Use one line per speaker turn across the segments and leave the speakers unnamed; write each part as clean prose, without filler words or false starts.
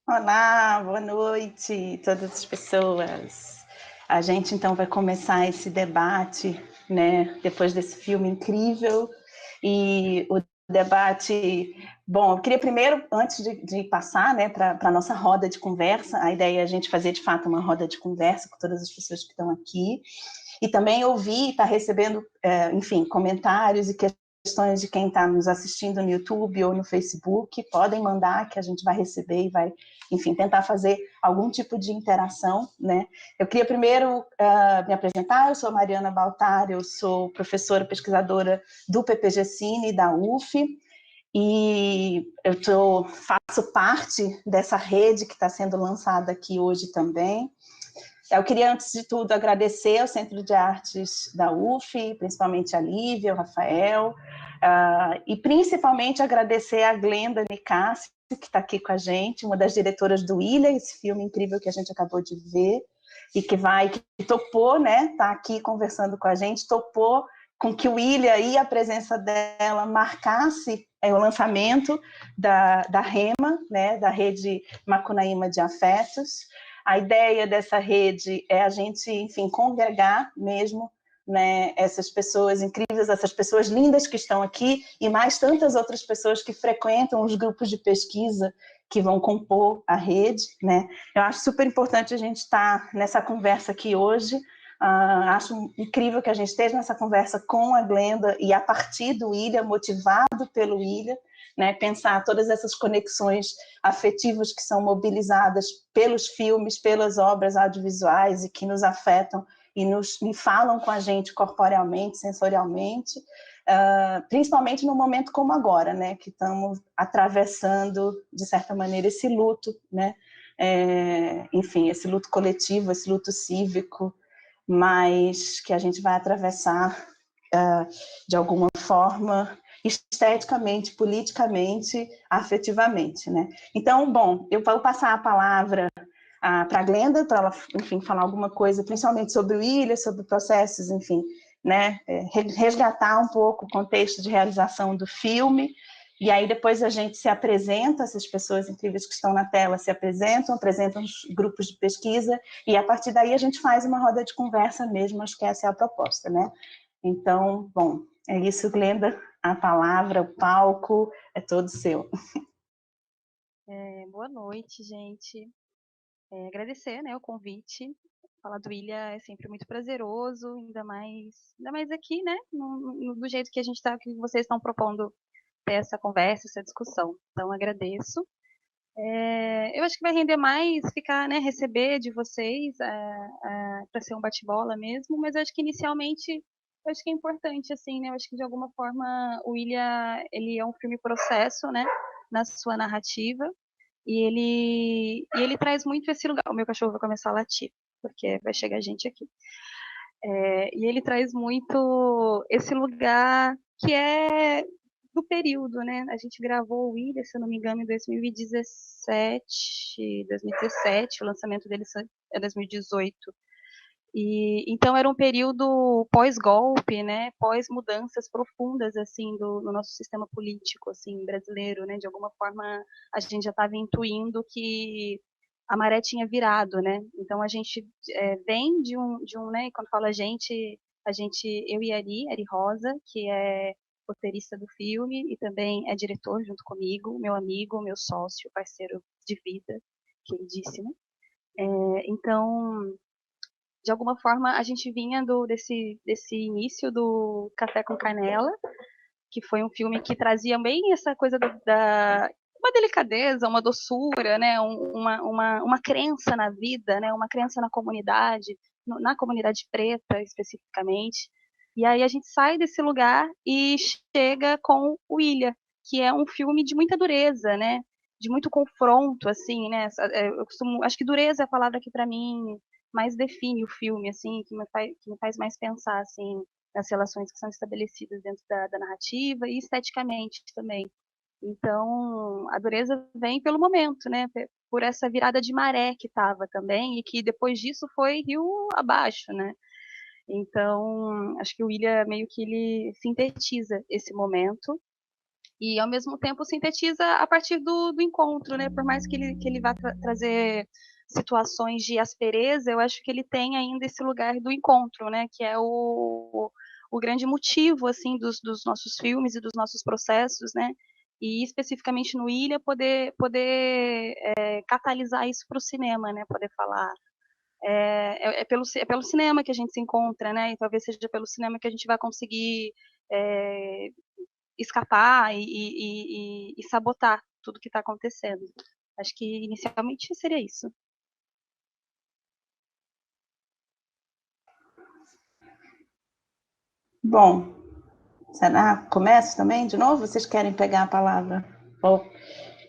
Olá, boa noite, todas as pessoas. A gente então vai começar esse debate, né, depois desse filme incrível. E o debate, bom, eu queria primeiro, antes de passar, né, para a nossa roda de conversa, a ideia é a gente fazer de fato uma roda de conversa com todas as pessoas que estão aqui, e também ouvir, estar recebendo, enfim, comentários e questões de quem está nos assistindo no YouTube ou no Facebook, podem mandar que a gente vai receber e vai, enfim, tentar fazer algum tipo de interação, né? Eu queria primeiro me apresentar, eu sou Mariana Baltar, eu sou professora pesquisadora do PPG Cine, da UF, e faço parte dessa rede que está sendo lançada aqui hoje também. Eu queria, antes de tudo, agradecer ao Centro de Artes da UF, principalmente a Lívia, o Rafael, e principalmente agradecer a Glenda Nicásio, que está aqui com a gente, uma das diretoras do Ilha, esse filme incrível que a gente acabou de ver, e que topou, né, tá aqui conversando com a gente, topou com que o Ilha e a presença dela marcasse o lançamento da REMA, né, da Rede Macunaíma de Afetos. A ideia dessa rede é a gente, enfim, congregar mesmo, né, essas pessoas incríveis, essas pessoas lindas que estão aqui e mais tantas outras pessoas que frequentam os grupos de pesquisa que vão compor a rede, né? Eu acho super importante a gente estar nessa conversa aqui hoje. Acho incrível que a gente esteja nessa conversa com a Glenda e a partir do Ilha, motivado pelo Ilha, né, pensar todas essas conexões afetivas que são mobilizadas pelos filmes, pelas obras audiovisuais e que nos afetam e falam com a gente corporealmente, sensorialmente, principalmente num momento como agora, né, que estamos atravessando, de certa maneira, esse luto, né, enfim, esse luto coletivo, esse luto cívico, mas que a gente vai atravessar de alguma forma, esteticamente, politicamente, afetivamente, né? Então, bom, eu vou passar a palavra para a Glenda, para ela, enfim, falar alguma coisa, principalmente sobre o Ilha, sobre processos, enfim, né? Resgatar um pouco o contexto de realização do filme, e aí depois a gente se apresenta, essas pessoas incríveis que estão na tela se apresentam os grupos de pesquisa, e a partir daí a gente faz uma roda de conversa mesmo, acho que essa é a proposta, né? Então, bom, é isso, Glenda, a palavra, o palco, é todo seu.
Boa noite, gente. Agradecer, né, o convite. Falar do Ilha é sempre muito prazeroso, ainda mais aqui, né, do jeito que a gente está, que vocês estão propondo ter essa conversa, essa discussão. Então, agradeço. Eu acho que vai render mais ficar, né, receber de vocês para ser um bate-bola mesmo, mas eu acho que inicialmente, eu acho que é importante, assim, né, eu acho que de alguma forma o Ilha, ele é um filme processo, né, na sua narrativa, e ele traz muito esse lugar. O meu cachorro vai começar a latir, porque vai chegar gente aqui. E ele traz muito esse lugar que é do período, né? A gente gravou o Ilha, se eu não me engano, em 2017, o lançamento dele é 2018. E então era um período pós-golpe, né? Pós-mudanças profundas assim no nosso sistema político assim brasileiro, né? De alguma forma a gente já estava intuindo que a maré tinha virado, né? Então a gente vem de um, né? Quando fala a gente, eu e Ari Rosa, que é roteirista do filme e também é diretor junto comigo, meu amigo, meu sócio, parceiro de vida, queridíssimo. Então de alguma forma, a gente vinha desse início do Café com Canela, que foi um filme que trazia bem essa coisa uma delicadeza, uma doçura, né, uma crença na vida, né, uma crença na comunidade, na comunidade preta especificamente. E aí a gente sai desse lugar e chega com o Ilha, que é um filme de muita dureza, né, de muito confronto, assim, né. Acho que dureza é a palavra que para mim mais define o filme, assim, que me faz mais pensar, assim, nas relações que são estabelecidas dentro da narrativa e esteticamente também. Então, a dureza vem pelo momento, né? Por essa virada de maré que estava também e que depois disso foi rio abaixo, né? Então, acho que o William meio que ele sintetiza esse momento e ao mesmo tempo sintetiza a partir do encontro, né? Por mais que ele vá trazer situações de aspereza, eu acho que ele tem ainda esse lugar do encontro, né? Que é o grande motivo, assim, dos nossos filmes e dos nossos processos, né? E especificamente no Ilha, poder catalisar isso para o cinema, né? Poder falar. É pelo cinema que a gente se encontra, né? E talvez seja pelo cinema que a gente vai conseguir é, escapar e sabotar tudo que está acontecendo. Acho que inicialmente seria isso.
Bom, será? Começo também de novo? Vocês querem pegar a palavra?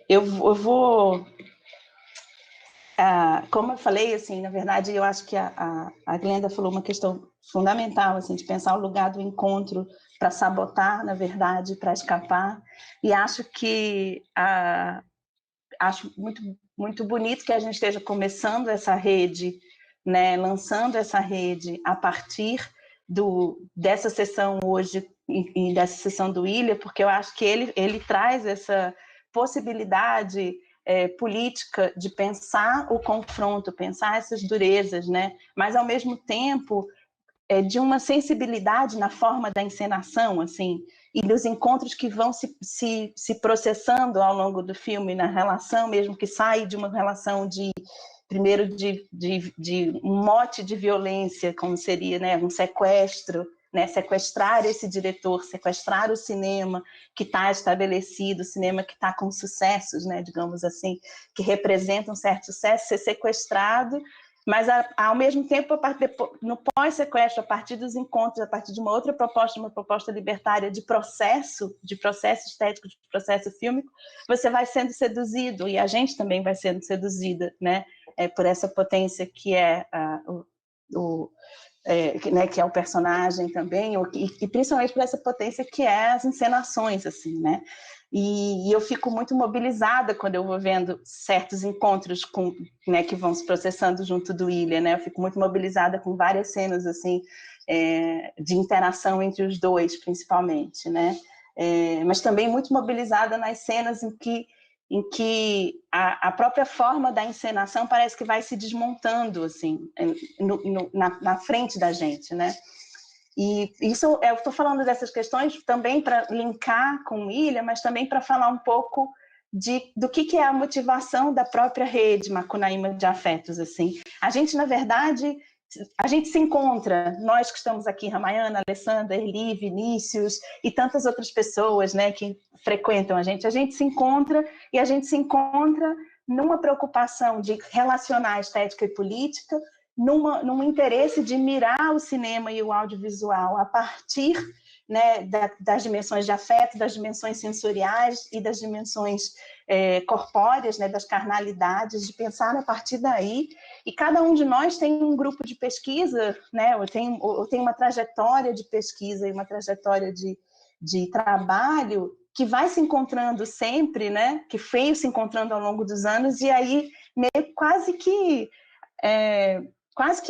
Eu vou... como eu falei, assim, na verdade, eu acho que a Glenda falou uma questão fundamental, assim, de pensar o lugar do encontro para sabotar, na verdade, para escapar. E acho que acho muito bonito que a gente esteja começando essa rede, né, lançando essa rede a partir dessa sessão hoje e dessa sessão do Ilha, porque eu acho que ele traz essa possibilidade política de pensar o confronto, pensar essas durezas, né? Mas ao mesmo tempo de uma sensibilidade na forma da encenação, assim, e dos encontros que vão se processando ao longo do filme, na relação mesmo, que sai de uma relação primeiro de um mote de violência, como seria, né, um sequestro, né, sequestrar esse diretor, sequestrar o cinema que está estabelecido, o cinema que está com sucessos, né, digamos assim, que representa um certo sucesso, ser sequestrado, mas ao mesmo tempo, no pós-sequestro, a partir dos encontros, a partir de uma outra proposta, uma proposta libertária de processo estético, de processo fílmico, você vai sendo seduzido, e a gente também vai sendo seduzida, né, por essa potência que é né, que é o personagem também, e principalmente por essa potência que é as encenações, assim, né? E eu fico muito mobilizada quando eu vou vendo certos encontros né, que vão se processando junto do Ilha, né? Eu fico muito mobilizada com várias cenas assim de interação entre os dois, principalmente, né? Mas também muito mobilizada nas cenas em que a própria forma da encenação parece que vai se desmontando assim na frente da gente, né? E isso eu estou falando dessas questões também para linkar com Ilha, mas também para falar um pouco do que é a motivação da própria rede Macunaíma de Afetos, assim. A gente, na verdade, a gente se encontra, nós que estamos aqui, Ramayana, Alessandra, Erli, Vinícius e tantas outras pessoas, né, que frequentam a gente se encontra e a gente se encontra numa preocupação de relacionar estética e política, num interesse de mirar o cinema e o audiovisual a partir, né, das dimensões de afeto, das dimensões sensoriais e das dimensões corpóreas, né, das carnalidades, de pensar a partir daí. E cada um de nós tem um grupo de pesquisa, né, eu tenho uma trajetória de pesquisa e uma trajetória de trabalho que vai se encontrando sempre, né, que veio se encontrando ao longo dos anos, e aí meio quase que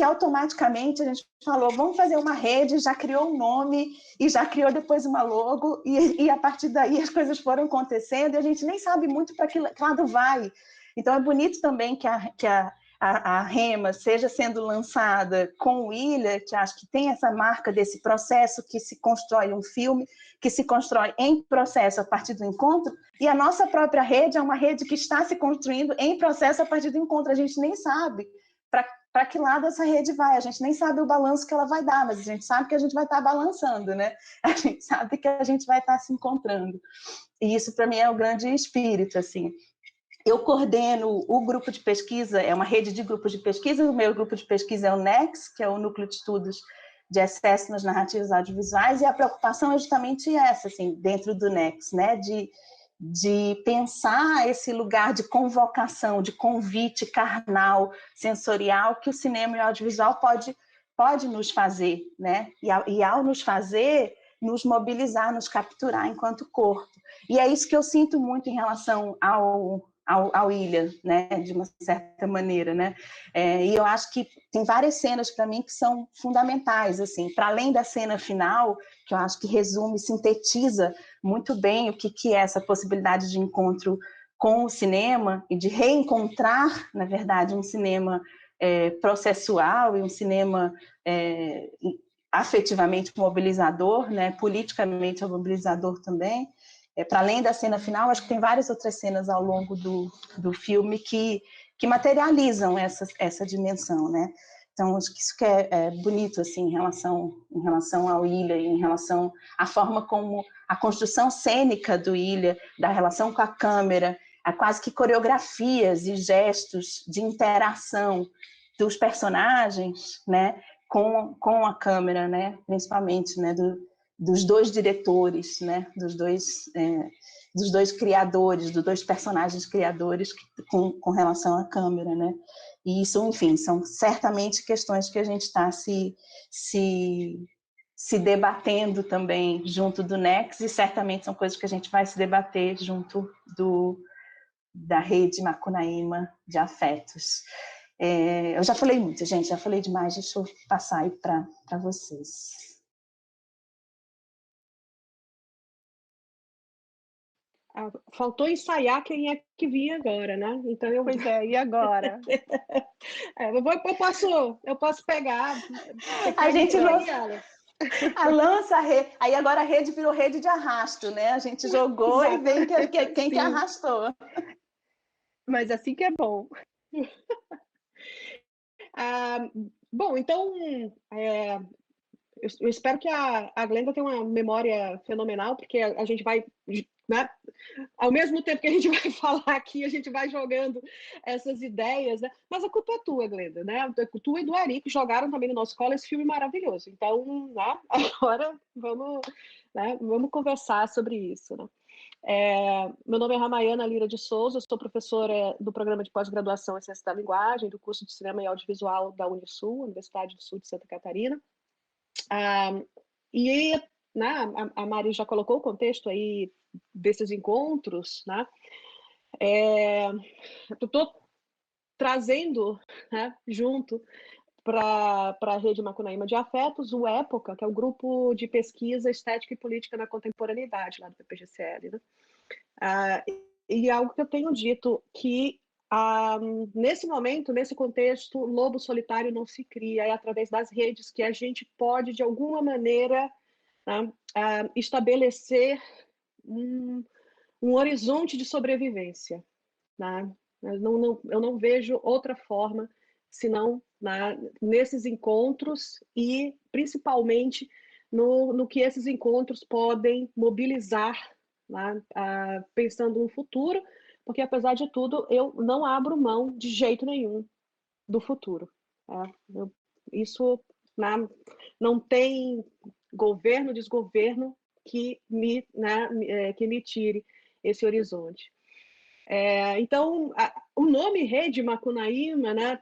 automaticamente a gente falou, vamos fazer uma rede, já criou um nome e já criou depois uma logo, e a partir daí as coisas foram acontecendo e a gente nem sabe muito para que lado vai. Então é bonito também que a Rema seja sendo lançada com o Ilha, que acho que tem essa marca desse processo que se constrói um filme, que se constrói em processo a partir do encontro, e a nossa própria rede é uma rede que está se construindo em processo a partir do encontro. A gente nem sabe para que lado essa rede vai, a gente nem sabe o balanço que ela vai dar, mas a gente sabe que a gente vai estar balançando, né? A gente sabe que a gente vai estar se encontrando. E isso, para mim, é o grande espírito, assim. Eu coordeno o grupo de pesquisa, é uma rede de grupos de pesquisa, o meu grupo de pesquisa é o NEX, que é o Núcleo de Estudos de Excesso nas Narrativas Audiovisuais, e a preocupação é justamente essa, assim, dentro do NEX, né, de pensar esse lugar de convocação, de convite carnal, sensorial, que o cinema e o audiovisual pode nos fazer, né? E ao nos fazer, nos mobilizar, nos capturar enquanto corpo. E é isso que eu sinto muito em relação ao Ilha, né, de uma certa maneira, né, e eu acho que tem várias cenas para mim que são fundamentais, assim, para além da cena final, que eu acho que resume, sintetiza muito bem o que é essa possibilidade de encontro com o cinema e de reencontrar, na verdade, um cinema processual e um cinema afetivamente mobilizador, né, politicamente mobilizador também. Para além da cena final, acho que tem várias outras cenas ao longo do filme que materializam essa dimensão, né? Então, acho que isso que é bonito, assim, em relação ao Ilha, em relação à forma como a construção cênica do Ilha, da relação com a câmera, a quase que coreografias e gestos de interação dos personagens, né, com a câmera, né, principalmente, né, dos dois diretores, né, dos dois criadores, dos dois personagens criadores com relação à câmera, né, e isso, enfim, são certamente questões que a gente está se debatendo também junto do Nex, e certamente são coisas que a gente vai se debater junto da rede Macunaíma de afetos. Eu já falei muito, gente, já falei demais, deixa eu passar aí para vocês.
Faltou ensaiar quem é que vinha agora, né? Então
Pois é, e agora?
Eu posso pegar.
A gente lança a rede, aí agora a rede virou rede de arrasto, né? A gente jogou e vem quem que arrastou.
Mas assim que é bom. Bom, então, eu espero que a Glenda tenha uma memória fenomenal, porque a gente vai, né, ao mesmo tempo que a gente vai falar aqui, a gente vai jogando essas ideias, né? Mas a culpa é tua, Glenda, né? Tu e do Ari, que jogaram também no nosso colo esse filme maravilhoso. Então, né, agora vamos conversar sobre isso, né? Meu nome é Ramayana Lira de Souza, eu sou professora do programa de pós-graduação em Ciência da Linguagem, do curso de Cinema e Audiovisual da Unisul, Universidade do Sul de Santa Catarina. E, né, a Mari já colocou o contexto aí desses encontros, né? Eu estou trazendo, né, junto para a Rede Macunaíma de Afetos, o Época, que é o grupo de pesquisa estética e política na contemporaneidade, lá do PPGCL, né? E algo que eu tenho dito, que nesse momento, nesse contexto, lobo solitário não se cria, é através das redes que a gente pode, de alguma maneira, né, estabelecer um horizonte de sobrevivência, né? Eu não vejo outra forma senão, né, nesses encontros e principalmente no que esses encontros podem mobilizar, né, pensando no futuro, porque apesar de tudo eu não abro mão de jeito nenhum do futuro. Tá? Isso, né, não tem governo, desgoverno que me tire esse horizonte. Então, o nome Rede Macunaíma, né,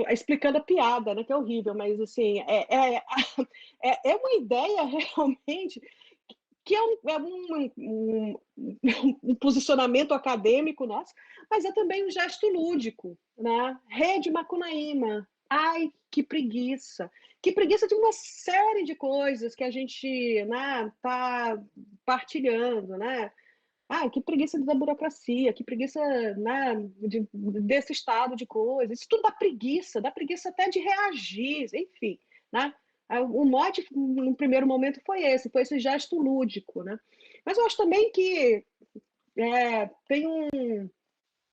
explicando a piada, né, que é horrível, mas assim, é uma ideia realmente que é um posicionamento acadêmico nosso, mas é também um gesto lúdico, né? Rede Macunaíma, ai, que preguiça de uma série de coisas que a gente, né, tá partilhando, né? Ah, que preguiça da burocracia, que preguiça, né, desse estado de coisas. Isso tudo dá preguiça até de reagir, enfim, né? O mote, no primeiro momento, foi esse gesto lúdico, né? Mas eu acho também que tem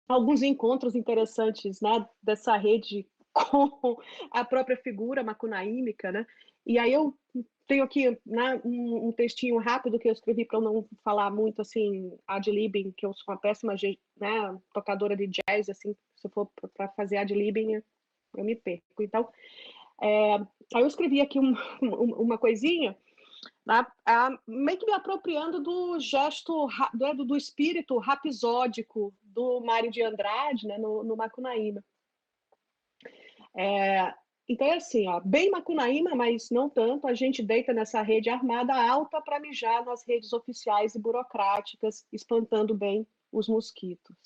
alguns encontros interessantes, né, dessa rede com a própria figura macunaímica, né? E aí eu tenho aqui, né, um textinho rápido que eu escrevi para não falar muito assim ad-libbing, que eu sou uma péssima, né, tocadora de jazz, assim, se eu for para fazer ad-libbing eu me perco. Então, aí eu escrevi aqui uma coisinha, né, meio que me apropriando do gesto, do espírito rapisódico do Mário de Andrade, né, no Macunaíma. Então é assim, ó, bem Macunaíma, mas não tanto, a gente deita nessa rede armada alta para mijar nas redes oficiais e burocráticas, espantando bem os mosquitos.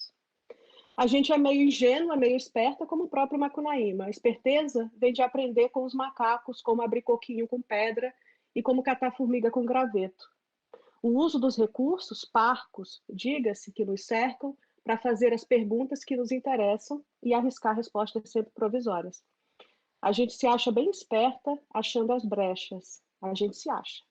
A gente é meio ingênua, meio esperta, como o próprio Macunaíma. A esperteza vem de aprender com os macacos, como abrir coquinho com pedra e como catar formiga com graveto. O uso dos recursos, parcos, diga-se, que nos cercam, para fazer as perguntas que nos interessam e arriscar respostas sempre provisórias. A gente se acha bem esperta, achando as brechas. A gente se acha.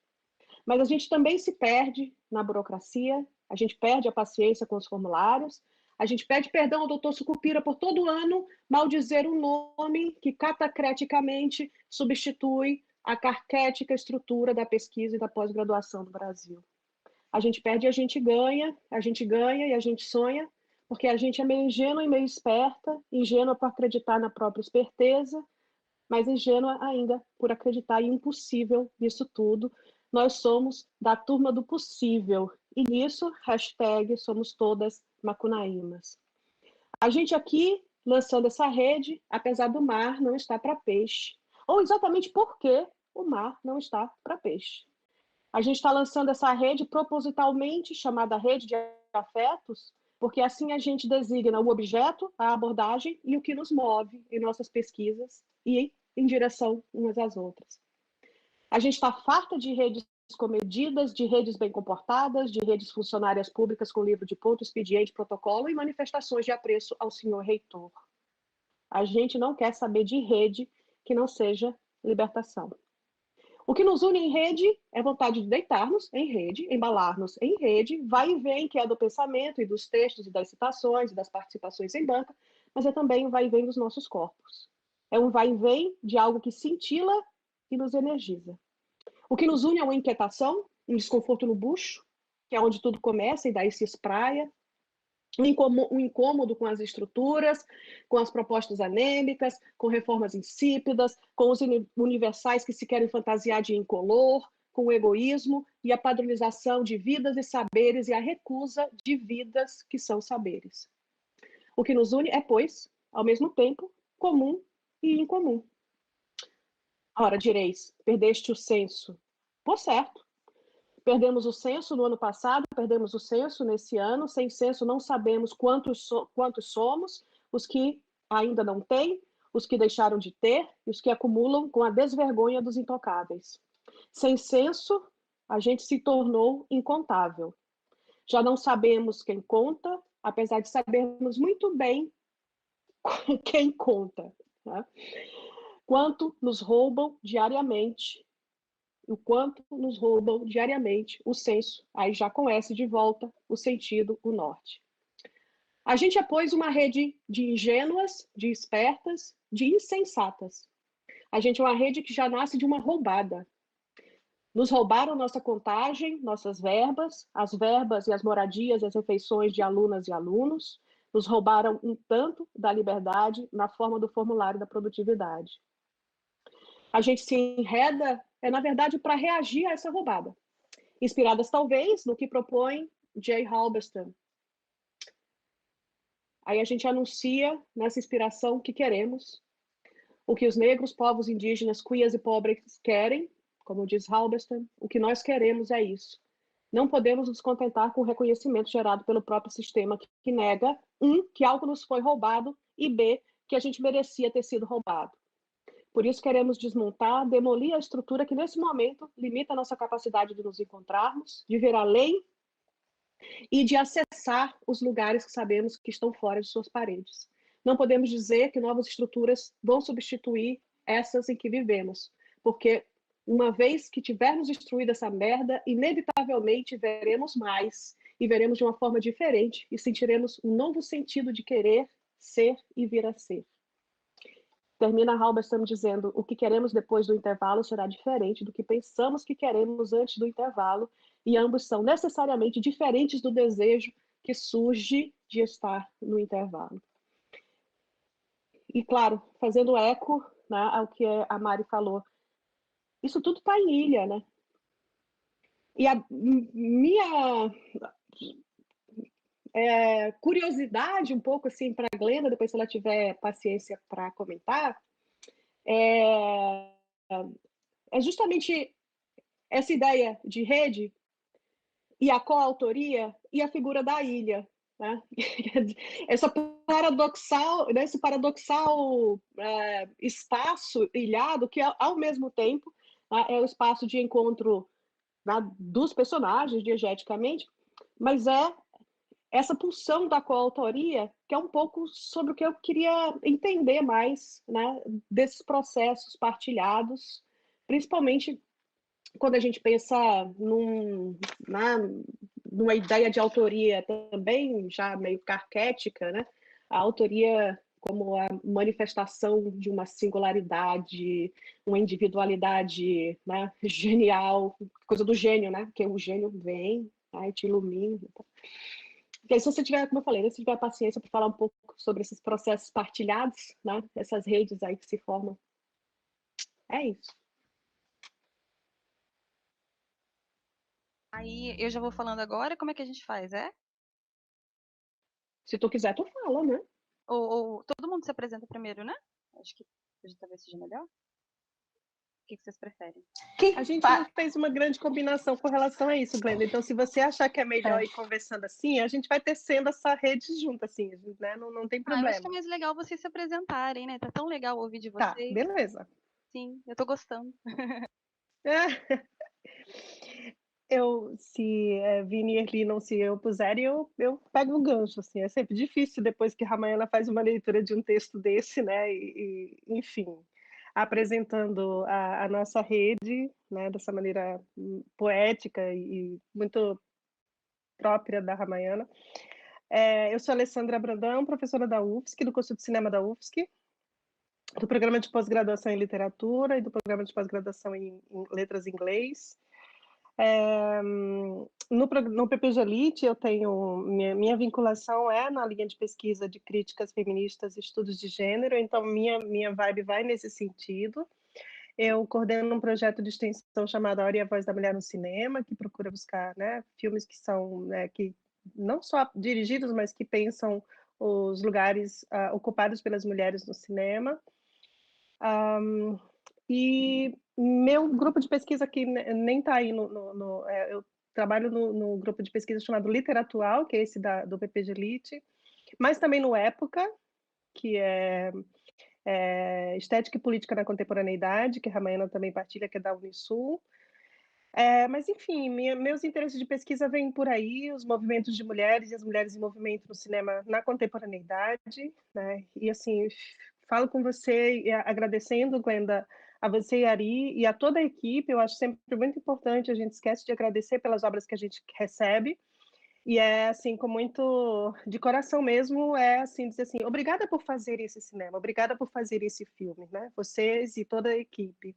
Mas a gente também se perde na burocracia, a gente perde a paciência com os formulários, a gente pede perdão ao doutor Sucupira por todo ano maldizer um nome que catacreticamente substitui a carquética estrutura da pesquisa e da pós-graduação do Brasil. A gente perde e a gente ganha e a gente sonha, porque a gente é meio ingênua e meio esperta, ingênua por acreditar na própria esperteza, mas ingênua ainda por acreditar em impossível nisso tudo. Nós somos da turma do possível, e nisso, hashtag somos todas macunaímas. A gente aqui, lançando essa rede, apesar do mar não estar para peixe, ou exatamente porque o mar não está para peixe. A gente está lançando essa rede propositalmente chamada rede de afetos, porque assim a gente designa o objeto, a abordagem e o que nos move em nossas pesquisas e em direção umas às outras. A gente está farta de redes comedidas, de redes bem comportadas, de redes funcionárias públicas com livro de ponto, expediente, protocolo e manifestações de apreço ao senhor reitor. A gente não quer saber de rede que não seja libertação. O que nos une em rede é vontade de deitar-nos em rede, embalar-nos em rede, vai e vem, que é do pensamento e dos textos e das citações e das participações em banca, mas é também o vai e vem dos nossos corpos. É um vai e vem de algo que cintila e nos energiza. O que nos une é uma inquietação, um desconforto no bucho, que é onde tudo começa e daí se espraia, um incômodo com as estruturas, com as propostas anêmicas, com reformas insípidas, com os universais que se querem fantasiar de incolor, com o egoísmo e a padronização de vidas e saberes e a recusa de vidas que são saberes. O que nos une é, pois, ao mesmo tempo, comum e incomum. Ora, direis, perdeste o senso. Por certo. Perdemos o senso no ano passado, perdemos o senso nesse ano. Sem senso não sabemos quantos somos, os que ainda não têm, os que deixaram de ter e os que acumulam com a desvergonha dos intocáveis. Sem senso, a gente se tornou incontável. Já não sabemos quem conta, apesar de sabermos muito bem quem conta. Né? Quanto nos roubam diariamente, o quanto nos roubam diariamente o senso, aí já com S de volta, o sentido, o norte. A gente é, pois, uma rede de ingênuas, de espertas, de insensatas. A gente é uma rede que já nasce de uma roubada. Nos roubaram nossa contagem, nossas verbas, as verbas e as moradias e as refeições de alunas e alunos. Nos roubaram um tanto da liberdade na forma do formulário da produtividade. A gente se enreda, na verdade, para reagir a essa roubada. Inspiradas, talvez, no que propõe Jay Halberstam. Aí a gente anuncia nessa inspiração o que queremos, o que os negros, povos indígenas, queers e pobres querem, como diz Halberstam, o que nós queremos é isso. Não podemos nos contentar com o reconhecimento gerado pelo próprio sistema que nega, que algo nos foi roubado, e B, que a gente merecia ter sido roubado. Por isso queremos desmontar, demolir a estrutura que nesse momento limita a nossa capacidade de nos encontrarmos, de ver além e de acessar os lugares que sabemos que estão fora de suas paredes. Não podemos dizer que novas estruturas vão substituir essas em que vivemos, porque uma vez que tivermos destruído essa merda, inevitavelmente veremos mais e veremos de uma forma diferente e sentiremos um novo sentido de querer, ser e vir a ser. Termina Halberstam dizendo: o que queremos depois do intervalo será diferente do que pensamos que queremos antes do intervalo, e ambos são necessariamente diferentes do desejo que surge de estar no intervalo. E, claro, fazendo eco, né, ao que a Mari falou, isso tudo está em ilha, né? E a minha curiosidade um pouco assim para a Glenda, depois se ela tiver paciência para comentar, é justamente essa ideia de rede e a coautoria e a figura da ilha, né? Essa paradoxal, né, esse paradoxal espaço ilhado que, ao mesmo tempo, é o espaço de encontro, né, dos personagens, diegeticamente, mas é essa pulsão da coautoria, que é um pouco sobre o que eu queria entender mais, né, desses processos partilhados, principalmente quando a gente pensa numa ideia de autoria também já meio carquética, né? A autoria como a manifestação de uma singularidade, uma individualidade, né, genial, coisa do gênio, né? Porque o gênio vem, né, te ilumina. E aí, se você tiver, como eu falei, se tiver paciência para falar um pouco sobre esses processos partilhados, né, essas redes aí que se formam, é isso.
Aí eu já vou falando agora, como é que a gente faz, é?
Se tu quiser, tu fala, né?
Ou todo mundo se apresenta primeiro, né? Acho que talvez seja melhor. O que vocês preferem?
A gente não fez uma grande combinação com relação a isso, Glenda. Então, se você achar que é melhor ir conversando assim, a gente vai tecendo essa rede junto, assim, né? Não tem
Eu acho que é
problema.
mais legal vocês se apresentarem, né? Tá tão legal ouvir de
Tá,
vocês.
beleza.
Sim, eu tô gostando.
Se Vini e Erli não se opuserem, eu pego o gancho, assim. É sempre difícil depois que Ramayana faz uma leitura de um texto desse, né? Enfim, apresentando a nossa rede, né? Dessa maneira poética e muito própria da Ramayana. Eu sou Alessandra Brandão, professora da UFSC, do curso de cinema da UFSC, do programa de pós-graduação em literatura e do programa de pós-graduação em letras em inglês. No PPG Elite, eu tenho minha vinculação é na linha de pesquisa de críticas feministas e estudos de gênero, então minha vibe vai nesse sentido. Eu coordeno um projeto de extensão chamado A Hora e a Voz da Mulher no Cinema, que procura buscar, né, filmes que são, né, que não só dirigidos, mas que pensam os lugares ocupados pelas mulheres no cinema. E meu grupo de pesquisa aqui nem está aí eu trabalho no grupo de pesquisa chamado Literatual, que é esse do PPG Elite, mas também no Época, que é Estética e Política na Contemporaneidade, que a Ramayana também partilha, que é da Unisul. Mas, enfim, meus interesses de pesquisa vêm por aí, os movimentos de mulheres e as mulheres em movimento no cinema na contemporaneidade, né? E, assim, falo com você agradecendo, Glenda, a você e a Ari, e a toda a equipe. Eu acho sempre muito importante, a gente esquece de agradecer pelas obras que a gente recebe, e assim, com muito de coração mesmo, assim, dizer assim, obrigada por fazer esse cinema, obrigada por fazer esse filme, né? Vocês e toda a equipe.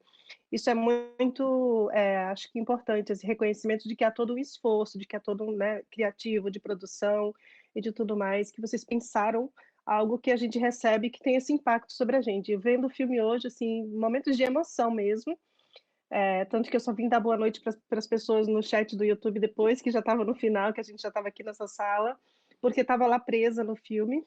Isso é muito, acho que importante, esse reconhecimento de que há todo um esforço, de que há todo um, né, criativo, de produção e de tudo mais, que vocês pensaram algo que a gente recebe que tem esse impacto sobre a gente. E vendo o filme hoje, assim, momentos de emoção mesmo, tanto que eu só vim dar boa noite para as pessoas no chat do YouTube depois, que já estava no final, que a gente já estava aqui nessa sala, porque estava lá presa no filme.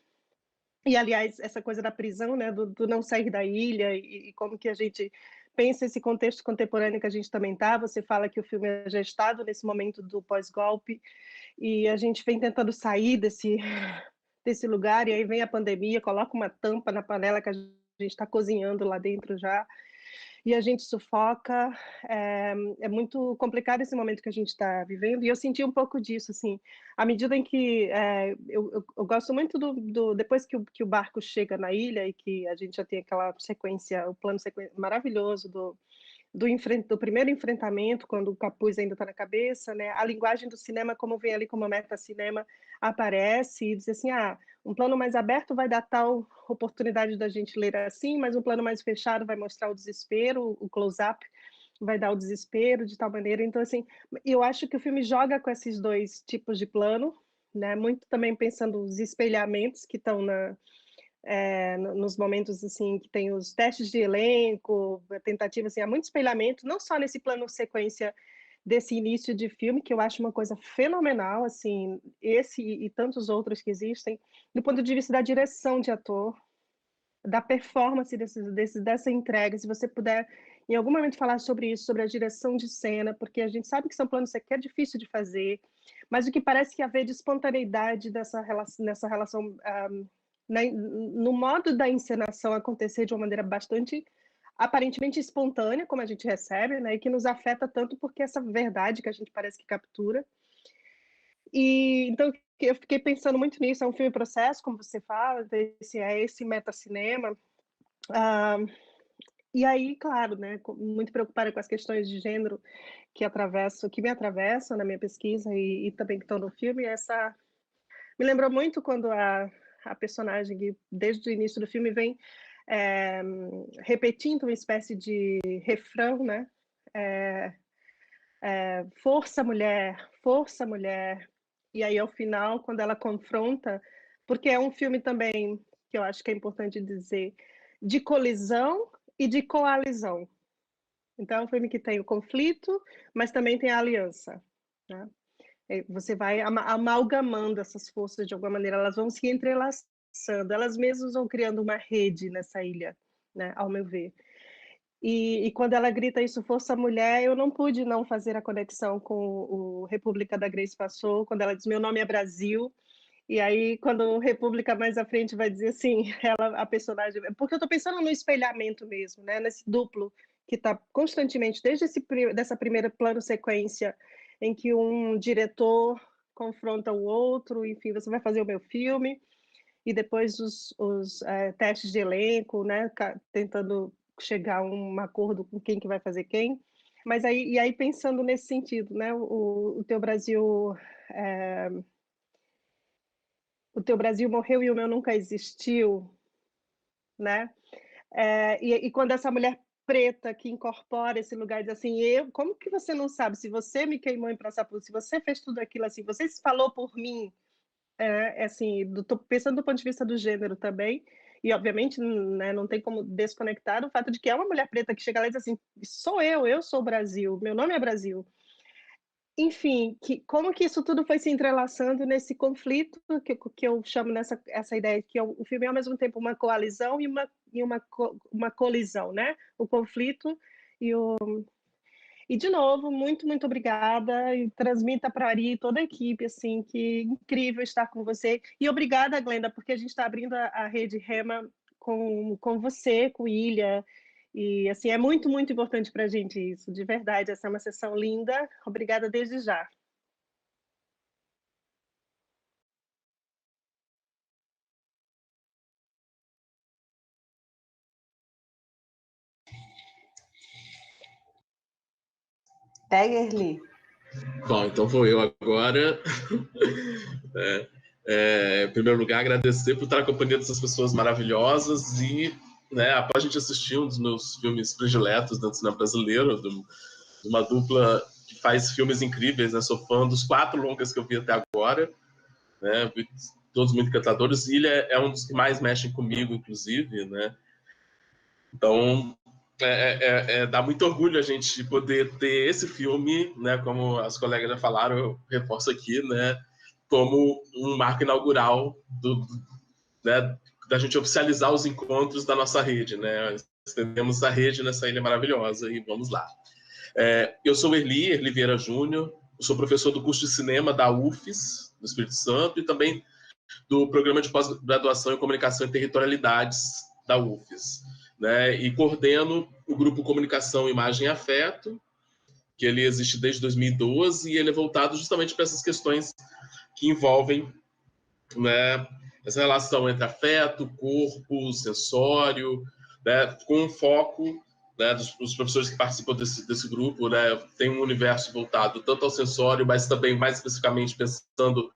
E, aliás, essa coisa da prisão, né, do não sair da ilha e como que a gente pensa esse contexto contemporâneo que a gente também está. Você fala que o filme é gestado nesse momento do pós-golpe e a gente vem tentando sair desse lugar e aí vem a pandemia, coloca uma tampa na panela que a gente está cozinhando lá dentro já e a gente sufoca. É muito complicado esse momento que a gente está vivendo, e eu senti um pouco disso, assim, à medida em que eu gosto muito depois que o barco chega na ilha e que a gente já tem aquela sequência, o plano maravilhoso do primeiro enfrentamento, quando o capuz ainda está na cabeça, né? A linguagem do cinema, como vem ali como meta-cinema, aparece e diz assim, um plano mais aberto vai dar tal oportunidade da gente ler assim, mas um plano mais fechado vai mostrar o desespero, o close-up vai dar o desespero de tal maneira. Então, assim, eu acho que o filme joga com esses dois tipos de plano, né? Muito também pensando os espelhamentos que estão nos momentos assim que tem os testes de elenco, a tentativa, assim, há muito espelhamento, não só nesse plano sequência desse início de filme, que eu acho uma coisa fenomenal, assim, esse e tantos outros que existem, do ponto de vista da direção de ator, da performance dessa entrega, se você puder em algum momento falar sobre isso, sobre a direção de cena, porque a gente sabe que são planos que é difícil de fazer, mas o que parece que haver de espontaneidade nessa relação, no modo da encenação acontecer de uma maneira bastante aparentemente espontânea, como a gente recebe, né, e que nos afeta tanto porque essa verdade que a gente parece que captura. E então eu fiquei pensando muito nisso. É um filme processo, como você fala, esse metacinema. E aí, claro, né, muito preocupada com as questões de gênero que me atravessam na minha pesquisa e também que estão no filme. Me lembrou muito quando a personagem, que desde o início do filme vem repetindo uma espécie de refrão, né? Força, mulher, força, mulher. E aí, ao final, quando ela confronta, porque é um filme também, que eu acho que é importante dizer, de colisão e de coalizão. Então, é um filme que tem o conflito, mas também tem a aliança, né? Você vai amalgamando essas forças de alguma maneira, elas vão se entrelaçando, elas mesmas vão criando uma rede nessa ilha, né, ao meu ver. E quando ela grita isso, força mulher, eu não pude não fazer a conexão com o República da Grace Passou, quando ela diz meu nome é Brasil, e aí quando República mais à frente vai dizer assim, a personagem, porque eu estou pensando no espelhamento mesmo, né, nesse duplo que está constantemente, desde dessa primeira plano sequência, em que um diretor confronta o outro, enfim, você vai fazer o meu filme, e depois os testes de elenco, né, tentando chegar a um acordo com quem que vai fazer quem, mas aí pensando nesse sentido, né, o teu Brasil, o teu Brasil morreu e o meu nunca existiu, né, e quando essa mulher preta que incorpora esse lugar diz assim, como que você não sabe, se você me queimou em praça pública, se você fez tudo aquilo assim, você se falou por mim, assim, tô pensando do ponto de vista do gênero também, e obviamente, né, não tem como desconectar o fato de que é uma mulher preta que chega lá e diz assim, sou eu sou o Brasil, meu nome é Brasil. Enfim, como que isso tudo foi se entrelaçando nesse conflito que eu chamo essa ideia de que o filme é ao mesmo tempo uma coalizão e uma colisão, né? O conflito e de novo, muito, muito obrigada e transmita para a Ari e toda a equipe, assim, que incrível estar com você. E obrigada, Glenda, porque a gente está abrindo a rede Rema com você, com Ilha, e assim, é muito, muito importante para a gente isso, de verdade, essa é uma sessão linda. Obrigada desde já.
Pega, Erli.
Bom, então vou eu agora. Em primeiro lugar, agradecer por estar acompanhando essas pessoas maravilhosas e, né, após a gente assistir um dos meus filmes prediletos do cinema brasileiro, de uma dupla que faz filmes incríveis, né? Sou fã dos 4 longas que eu vi até agora, né? Todos muito encantadores. Ilha é um dos que mais mexem comigo, inclusive, né? Então, dá muito orgulho a gente poder ter esse filme, né? Como as colegas já falaram, eu reforço aqui, né? Como um marco inaugural né, da gente oficializar os encontros da nossa rede, né? Estendemos a rede nessa ilha maravilhosa e vamos lá. Eu sou Erli Vieira Júnior, sou professor do curso de cinema da UFES, do Espírito Santo, e também do programa de pós-graduação em comunicação e territorialidades da UFES, né? E coordeno o grupo Comunicação, Imagem e Afeto, que ele existe desde 2012 e ele é voltado justamente para essas questões que envolvem, né, essa relação entre afeto, corpo, sensório, né, com um foco, né, dos professores que participam desse grupo, né, tem um universo voltado tanto ao sensório, mas também mais especificamente pensando,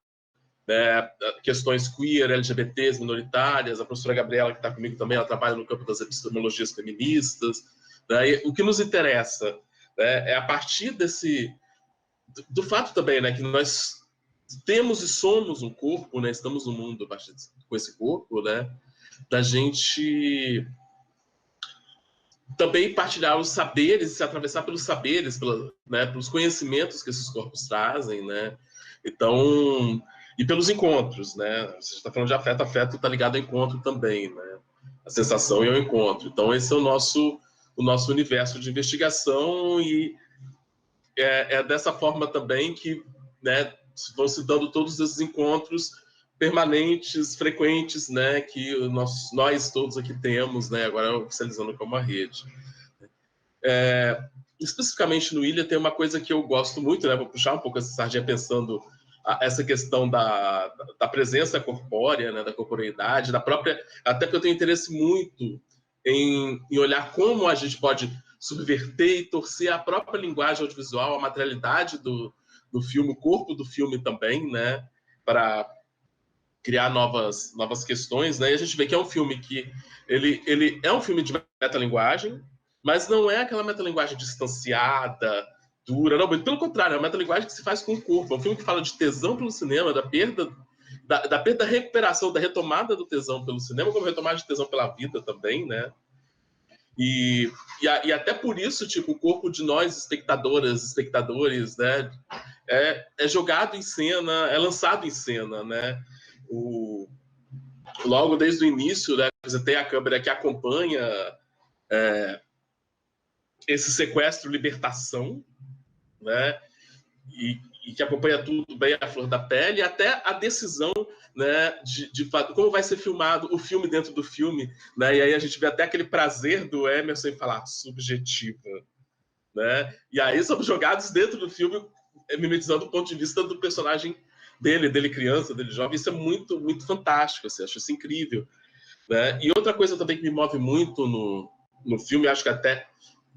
né, questões queer, LGBTs, minoritárias. A professora Gabriela, que está comigo também, ela trabalha no campo das epistemologias feministas, né, e o que nos interessa, né, é a partir do fato também, né, que nós temos e somos um corpo, né, estamos no mundo com esse corpo, né, da gente também partilhar os saberes, se atravessar pelos saberes, né, pelos conhecimentos que esses corpos trazem, né, então, e pelos encontros, né, você está falando de afeto está ligado ao encontro também, né, a sensação e ao encontro, então esse é o nosso o nosso universo de investigação, e é dessa forma também que, né, vão se dando todos esses encontros permanentes, frequentes, né, que nós todos aqui temos, né, agora oficializando como a rede. Especificamente no Ilha tem uma coisa que eu gosto muito, né, vou puxar um pouco essa sardinha pensando essa questão da presença corpórea, né, da corporeidade, da própria, até porque eu tenho interesse muito em olhar como a gente pode subverter e torcer a própria linguagem audiovisual, a materialidade do filme, o corpo do filme também, né, para criar novas questões, né? E a gente vê que é um filme que ele é um filme de metalinguagem, mas não é aquela metalinguagem distanciada, dura, não, pelo contrário, é uma metalinguagem que se faz com o corpo. É um filme que fala de tesão pelo cinema, da perda, da recuperação, da retomada do tesão pelo cinema, como retomada de tesão pela vida também, né? E até por isso, tipo, o corpo de nós, espectadoras, espectadores, né, é jogado em cena, é lançado em cena, né? Logo desde o início, né, você tem a câmera que acompanha esse sequestro, libertação, né, e que acompanha tudo bem à flor da pele, até a decisão, né, de como vai ser filmado o filme dentro do filme, né, e aí a gente vê até aquele prazer do Emerson em falar subjetiva, né, e aí somos jogados dentro do filme, mimetizando o ponto de vista do personagem dele criança, dele jovem. Isso é muito, muito fantástico, assim, acho isso incrível, né? E outra coisa também que me move muito no filme, acho que até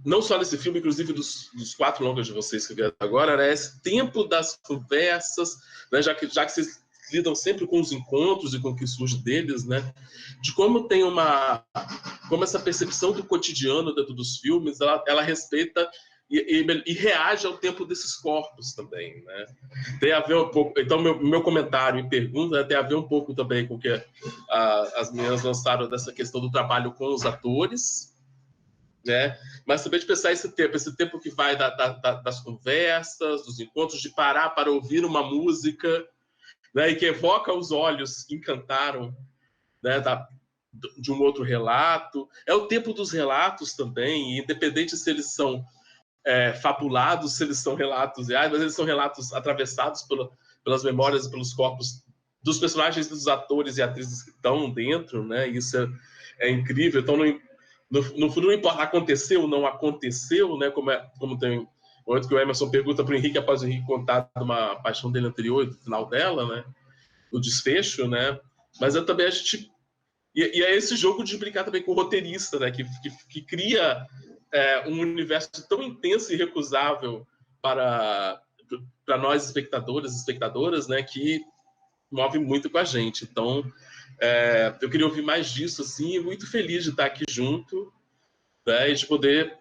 não só nesse filme, inclusive dos 4 longas de vocês que vieram agora, né? Esse tempo das conversas, né? Já que vocês lidam sempre com os encontros e com o que surge deles, né? De como tem como essa percepção do cotidiano dentro dos filmes, ela respeita e reage ao tempo desses corpos também, né? Tem a ver um pouco. Então, meu comentário e pergunta, né, tem a ver um pouco também com o que as meninas lançaram dessa questão do trabalho com os atores, né? Mas também de pensar esse tempo que vai das conversas, dos encontros, de parar para ouvir uma música, né? E que evoca os olhos que encantaram, né? De um outro relato. É o tempo dos relatos também, independente se eles são fabulados, se eles são relatos reais, mas eles são relatos atravessados pelas memórias e pelos corpos dos personagens, dos atores e atrizes que estão dentro, né? E isso é incrível. Então, no fundo, não importa aconteceu ou não aconteceu, né? Como tem o momento que o Emerson pergunta para o Henrique, após o Henrique contar uma paixão dele anterior e do final dela, né? O desfecho, né? Mas também a gente... E é esse jogo de brincar também com o roteirista, né? Que cria um universo tão intenso e irrecusável para nós espectadores e espectadoras, né, que move muito com a gente. Então, eu queria ouvir mais disso, assim, e muito feliz de estar aqui junto, né, e de poder,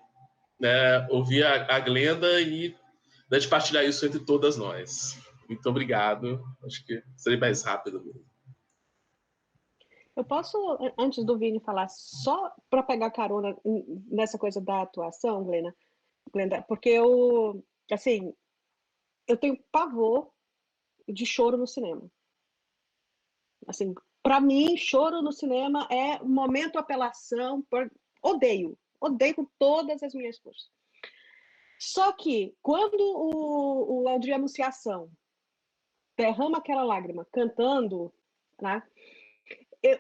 né, ouvir a Glenda e, né, de partilhar isso entre todas nós. Muito obrigado. Acho que serei mais rápido mesmo.
Eu posso, antes do Vini falar, só para pegar carona nessa coisa da atuação, Glenda, porque assim, eu tenho pavor de choro no cinema. Assim, para mim, choro no cinema é um momento apelação, odeio com todas as minhas forças. Só que quando o Aldir Anunciação derrama aquela lágrima cantando, né?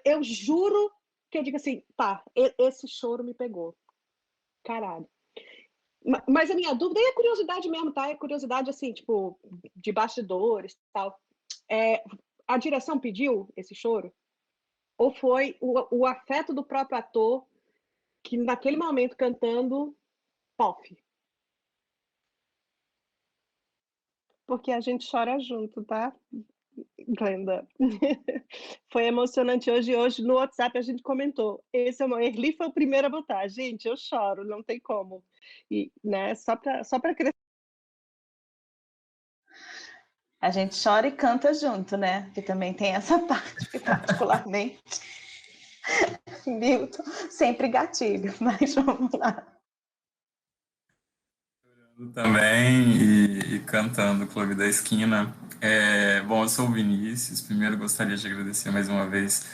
Eu juro que eu digo assim, tá, esse choro me pegou. Caralho. Mas a minha dúvida, e a curiosidade mesmo, tá? É curiosidade, assim, tipo, de bastidores e tal. A direção pediu esse choro? Ou foi o afeto do próprio ator que, naquele momento, cantando, pof?
Porque a gente chora junto, tá, Glenda? Foi emocionante hoje no WhatsApp a gente comentou. Erli foi o primeiro a botar. Gente, eu choro, não tem como. E, né, só para crescer. A gente chora e canta junto, né? Que também tem essa parte que particularmente Milton sempre gatilho, mas vamos lá.
Também e cantando Clube da Esquina. Bom, eu sou o Vinícius. Primeiro gostaria de agradecer mais uma vez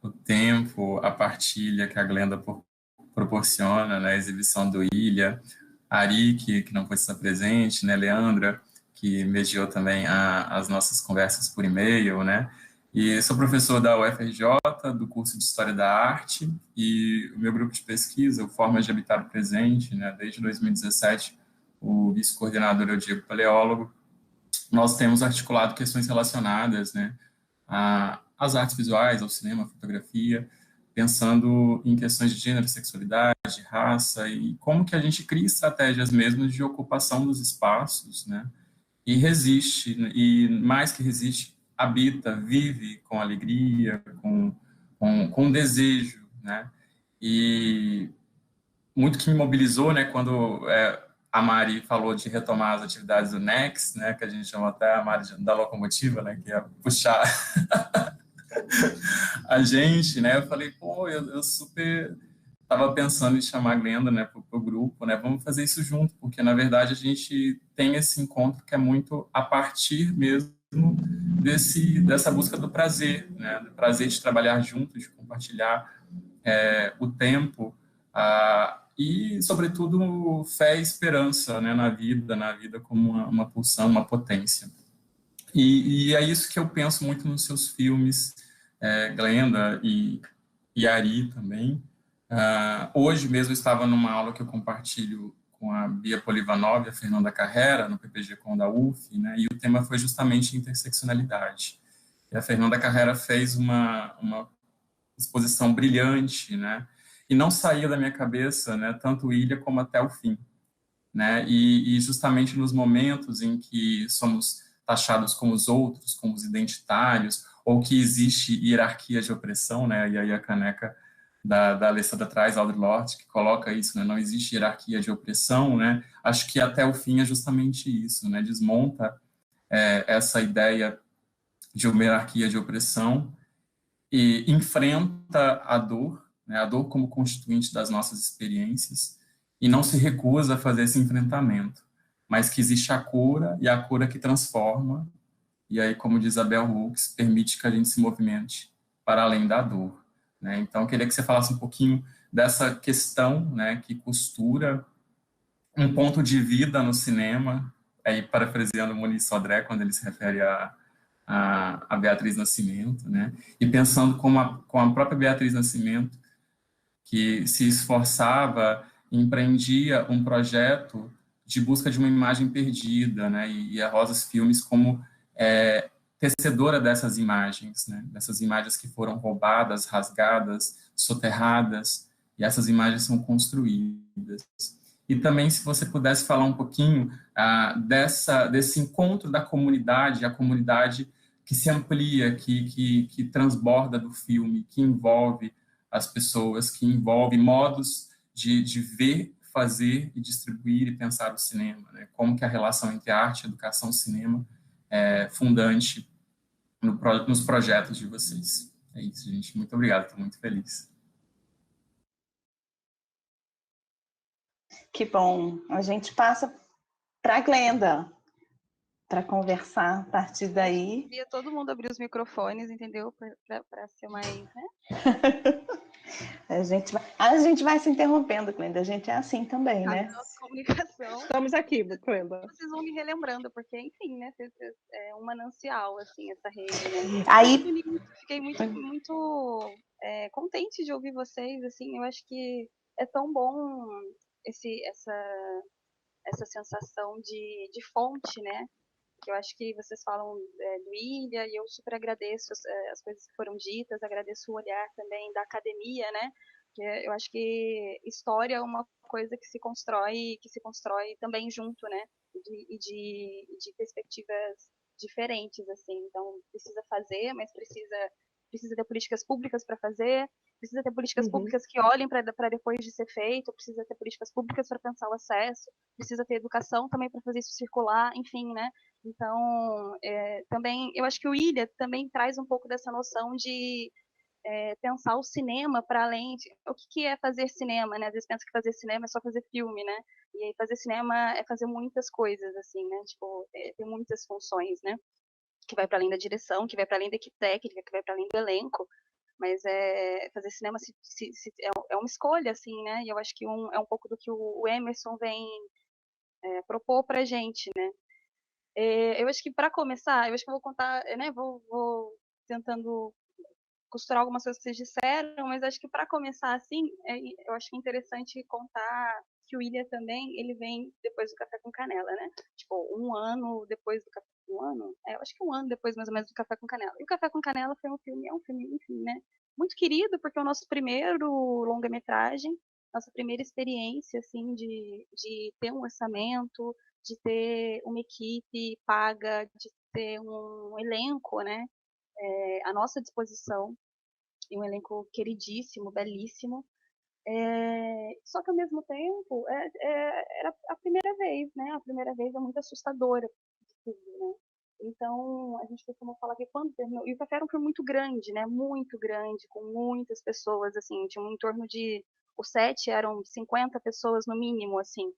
o tempo, a partilha que a Glenda proporciona, né, a exibição do Ilha, a Ari, que não pôde estar presente, né, Leandra, que mediou também as nossas conversas por e-mail, né, e sou professor da UFRJ, do curso de História da Arte, e o meu grupo de pesquisa, o Formas de Habitar o Presente, né, desde 2017, o vice-coordenador é o Diego Paleólogo. Nós temos articulado questões relacionadas, né, às artes visuais, ao cinema, à fotografia, pensando em questões de gênero, sexualidade, raça, e como que a gente cria estratégias mesmo de ocupação dos espaços, né, e resiste, e mais que resiste, habita, vive com alegria, com desejo, né, e muito que me mobilizou, né, quando a Mari falou de retomar as atividades do Next, né, que a gente chama até a Mari da locomotiva, né, que é puxar a gente, né, eu falei, pô, eu super estava pensando em chamar a Glenda, né, para o grupo, né, vamos fazer isso junto, porque, na verdade, a gente tem esse encontro que é muito a partir mesmo dessa busca do prazer, né, do prazer de trabalhar junto, de compartilhar o tempo, e, sobretudo, fé e esperança, né, na vida como uma pulsão, uma potência. E é isso que eu penso muito nos seus filmes, Glenda e Ari também. Hoje mesmo eu estava numa aula que eu compartilho com a Bia Polivanov e a Fernanda Carrera, no PPG Com da UF, né, e o tema foi justamente interseccionalidade. E a Fernanda Carrera fez uma exposição brilhante, né, e não saía da minha cabeça, né, tanto Ilha como Até o Fim, né, e justamente nos momentos em que somos taxados como os outros, como os identitários, ou que existe hierarquia de opressão, né, e aí a caneca da Alessandra traz, Audre Lorde, que coloca isso, né, não existe hierarquia de opressão, né, acho que Até o Fim é justamente isso, né, desmonta essa ideia de uma hierarquia de opressão e enfrenta a dor, né, a dor como constituinte das nossas experiências, e não se recusa a fazer esse enfrentamento, mas que existe a cura, e a cura que transforma, e aí, como diz Bell Hooks, permite que a gente se movimente para além da dor, né? Então, eu queria que você falasse um pouquinho dessa questão, né, que costura um ponto de vida no cinema, aí parafraseando Muniz Sodré, quando ele se refere a Beatriz Nascimento, né? E pensando com a própria Beatriz Nascimento, que se esforçava, empreendia um projeto de busca de uma imagem perdida, né? E a Rosas Filmes como tecedora dessas imagens, né? Dessas imagens que foram roubadas, rasgadas, soterradas, e essas imagens são construídas. E também, se você pudesse falar um pouquinho desse encontro da comunidade, a comunidade que se amplia, que transborda do filme, que envolve as pessoas, que envolve modos de ver, fazer e distribuir e pensar o cinema, né? Como que a relação entre arte, educação e cinema é fundante nos projetos de vocês. É isso, gente. Muito obrigado, estou muito feliz.
Que bom. A gente passa para a Glenda para conversar a partir daí.
Queria todo mundo abrir os microfones, entendeu? Para ser mais, né?
A gente vai se interrompendo, Glenda. A gente é assim também, né?
Comunicação.
Estamos aqui, Glenda.
Vocês vão me relembrando, porque, enfim, né? É um manancial, assim, essa rede, né?
Aí,
Fiquei muito contente de ouvir vocês, assim. Eu acho que é tão bom essa sensação de fonte, né? Que eu acho que vocês falam do Ilha, e eu super agradeço as coisas que foram ditas, agradeço o olhar também da academia, né? Que eu acho que história é uma coisa que se constrói também junto, né? E de perspectivas diferentes, assim. Então, precisa fazer, mas precisa ter políticas públicas para fazer, precisa ter políticas públicas que olhem para depois de ser feito, precisa ter políticas públicas para pensar o acesso, precisa ter educação também para fazer isso circular, enfim, né? Então, também, eu acho que o Ilha também traz um pouco dessa noção de pensar o cinema para além de... O que é fazer cinema, né? Às vezes pensa que fazer cinema é só fazer filme, né? E aí fazer cinema é fazer muitas coisas, assim, né? Tipo, tem muitas funções, né? Que vai para além da direção, que vai para além da equipe técnica, que vai para além do elenco. mas fazer cinema é uma escolha, assim, né? E eu acho que é um pouco do que o Emerson vem propor pra gente, né? Eu acho que para começar, eu acho que eu vou contar, né? Vou tentando costurar algumas coisas que vocês disseram, mas acho que para começar assim, eu acho que é interessante contar que o Ilha também, ele vem depois do Café com Canela, né? Tipo, um ano depois do Café com Ano, eu acho que um ano depois mais ou menos do Café com Canela. E o Café com Canela foi é um filme, enfim, né? Muito querido, porque é o nosso primeiro longa-metragem, nossa primeira experiência, assim, de ter um orçamento, de ter uma equipe paga, de ter um elenco, né? À nossa disposição, e um elenco queridíssimo, belíssimo. Só que ao mesmo tempo era a primeira vez, né? A primeira vez é muito assustadora de tudo, né? Então a gente costuma falar que quando terminou, e o Café era um filme muito grande, né? Muito grande, com muitas pessoas, assim, tinha em torno de o set eram 50 pessoas no mínimo, assim,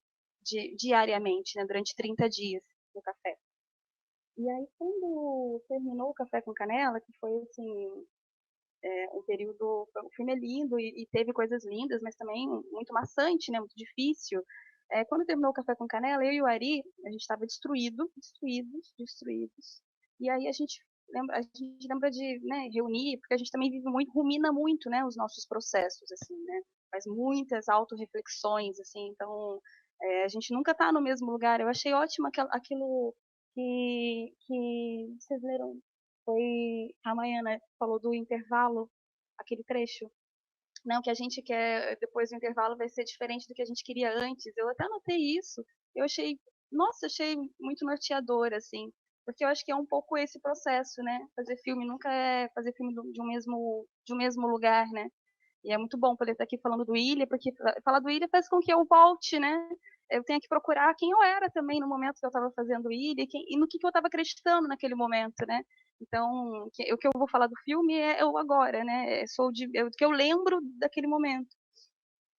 diariamente, né? Durante 30 dias no Café. E aí quando terminou o Café com Canela, que foi assim um período, o filme é lindo e teve coisas lindas, mas também muito maçante, né, muito difícil. Quando terminou o Café com Canela, eu e o Ari, a gente estava destruídos. E aí a gente lembra de, né, reunir, porque a gente também vive muito, rumina muito, né, os nossos processos, assim, né, faz muitas autorreflexões, assim, então a gente nunca está no mesmo lugar. Eu achei ótimo aquilo que vocês leram, foi a Maiana falou do intervalo, aquele trecho. Não, que a gente quer depois do intervalo vai ser diferente do que a gente queria antes. Eu até anotei isso. Eu achei, nossa, achei muito norteador, assim, porque eu acho que é um pouco esse processo, né? Fazer filme nunca é fazer filme de um mesmo lugar, né? E é muito bom poder estar aqui falando do Ilha, porque falar do Ilha faz com que eu volte, né? Eu tenho que procurar quem eu era também no momento que eu estava fazendo Ilha e no que eu estava acreditando naquele momento, né? Então, o que eu vou falar do filme é o agora, né? É o que eu lembro daquele momento.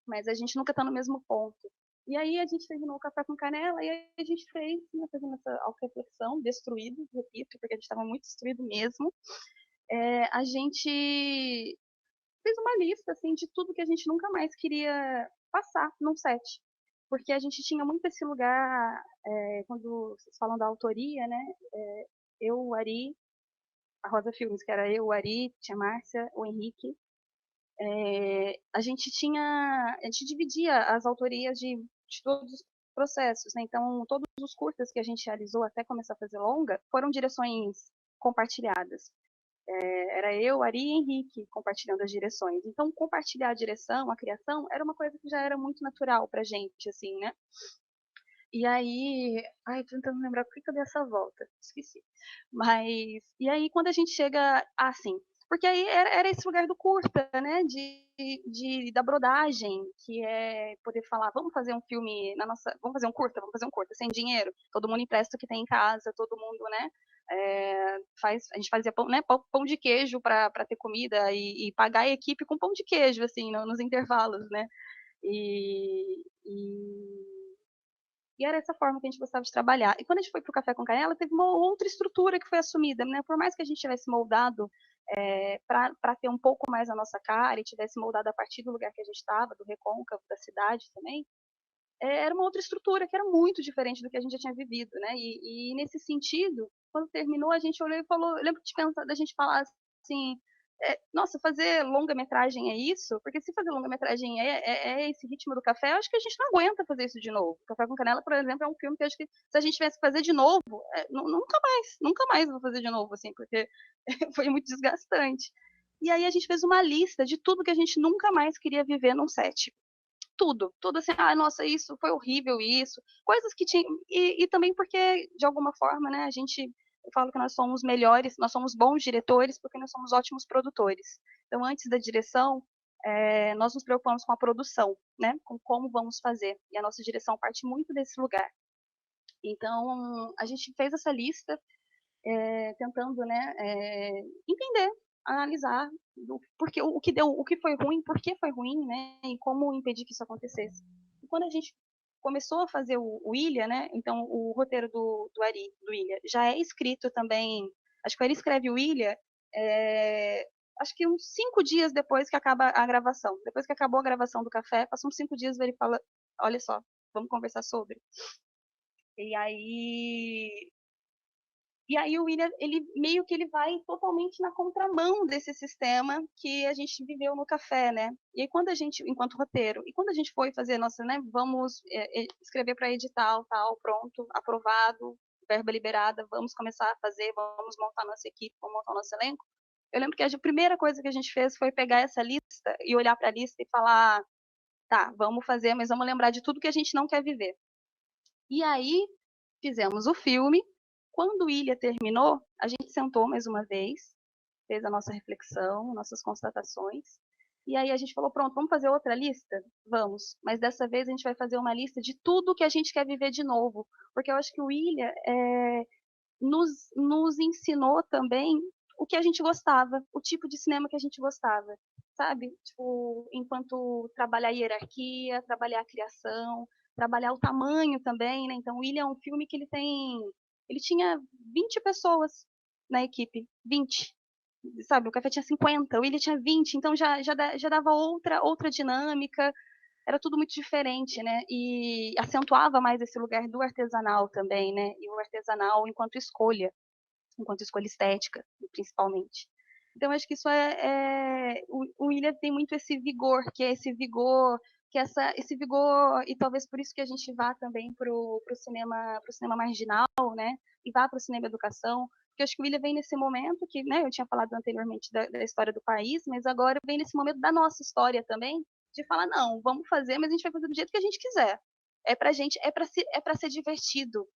Mas a gente nunca está no mesmo ponto. E aí a gente terminou o Café com Canela e aí a gente fez, né, fazendo essa auto-reflexão, destruído, repito, porque a gente estava muito destruído mesmo. A gente fez uma lista assim de tudo que a gente nunca mais queria passar num set, porque a gente tinha muito esse lugar quando vocês falam da autoria, né? Eu, o Ari, a Rosa Filmes, que era eu, o Ari, tinha a Márcia, o Henrique. A gente dividia as autorias de todos os processos, né? Então todos os curtas que a gente realizou até começar a fazer longa foram direções compartilhadas. Era eu, Ari e Henrique compartilhando as direções. Então, compartilhar a direção, a criação, era uma coisa que já era muito natural pra gente, assim, né? E aí, tô tentando lembrar por que eu dei essa volta, esqueci. Mas, e aí quando a gente chega, assim, porque aí era esse lugar do curta, né, da brodagem, que é poder falar, vamos fazer um filme vamos fazer um curta, sem dinheiro, todo mundo empresta o que tem em casa, todo mundo, né, a gente fazia pão, né, pão de queijo para ter comida e pagar a equipe com pão de queijo, assim, nos intervalos, né, e era essa forma que a gente gostava de trabalhar. E quando a gente foi para o Café com Canela, teve uma outra estrutura que foi assumida, né? Por mais que a gente tivesse moldado para ter um pouco mais a nossa cara e tivesse moldado a partir do lugar que a gente estava, do recôncavo da cidade também, era uma outra estrutura que era muito diferente do que a gente já tinha vivido, né? E nesse sentido, quando terminou, a gente olhou e falou, eu lembro de pensar, da gente falar assim, nossa, fazer longa-metragem é isso? Porque se fazer longa-metragem é esse ritmo do Café, eu acho que a gente não aguenta fazer isso de novo. Café com Canela, por exemplo, é um filme que eu acho que se a gente tivesse que fazer de novo, nunca mais vou fazer de novo, assim, porque foi muito desgastante. E aí a gente fez uma lista de tudo que a gente nunca mais queria viver num set. Tudo assim, nossa, isso foi horrível, isso, coisas que tinham, e também porque, de alguma forma, né, eu falo que nós somos melhores, nós somos bons diretores porque nós somos ótimos produtores. Então, antes da direção, nós nos preocupamos com a produção, né, com como vamos fazer, e a nossa direção parte muito desse lugar. Então, a gente fez essa lista, tentando, né, entender, analisar porque o que foi ruim, por que foi ruim, né, e como impedir que isso acontecesse. E quando a gente começou a fazer o Ilha, né, então o roteiro do Ari, do Ilha, já é escrito também, acho que o Ari escreve o Ilha acho que uns 5 dias depois que acaba a gravação. Depois que acabou a gravação do café, passam uns 5 dias, ele fala, olha só, vamos conversar sobre. E aí o William, ele meio que ele vai totalmente na contramão desse sistema que a gente viveu no café, né? E aí quando a gente, enquanto roteiro, e quando a gente foi fazer nossa, né, vamos escrever para edital, tal, pronto, aprovado, verba liberada, vamos começar a fazer, vamos montar nossa equipe, vamos montar nosso elenco. Eu lembro que a primeira coisa que a gente fez foi pegar essa lista e olhar para a lista e falar, tá, vamos fazer, mas vamos lembrar de tudo que a gente não quer viver. E aí fizemos o filme. Quando o Ilha terminou, a gente sentou mais uma vez, fez a nossa reflexão, nossas constatações, e aí a gente falou, pronto, vamos fazer outra lista? Vamos, mas dessa vez a gente vai fazer uma lista de tudo que a gente quer viver de novo, porque eu acho que o Ilha nos ensinou também o que a gente gostava, o tipo de cinema que a gente gostava, sabe? Tipo, enquanto trabalhar a hierarquia, trabalhar a criação, trabalhar o tamanho também, né? Então, o Ilha é um filme que ele tinha 20 pessoas na equipe, 20. Sabe, o Café tinha 50, o Ilha tinha 20, então já dava outra dinâmica, era tudo muito diferente, né? E acentuava mais esse lugar do artesanal também, né? E o artesanal enquanto escolha estética, principalmente. Então, acho que isso o William tem muito esse vigor, que é esse vigor, esse vigor, e talvez por isso que a gente vá também para o cinema marginal, né? E vá para o cinema educação, porque eu acho que o William vem nesse momento que, né, eu tinha falado anteriormente da história do país, mas agora vem nesse momento da nossa história também, de falar, não, vamos fazer, mas a gente vai fazer do jeito que a gente quiser. É pra gente, é para ser divertido.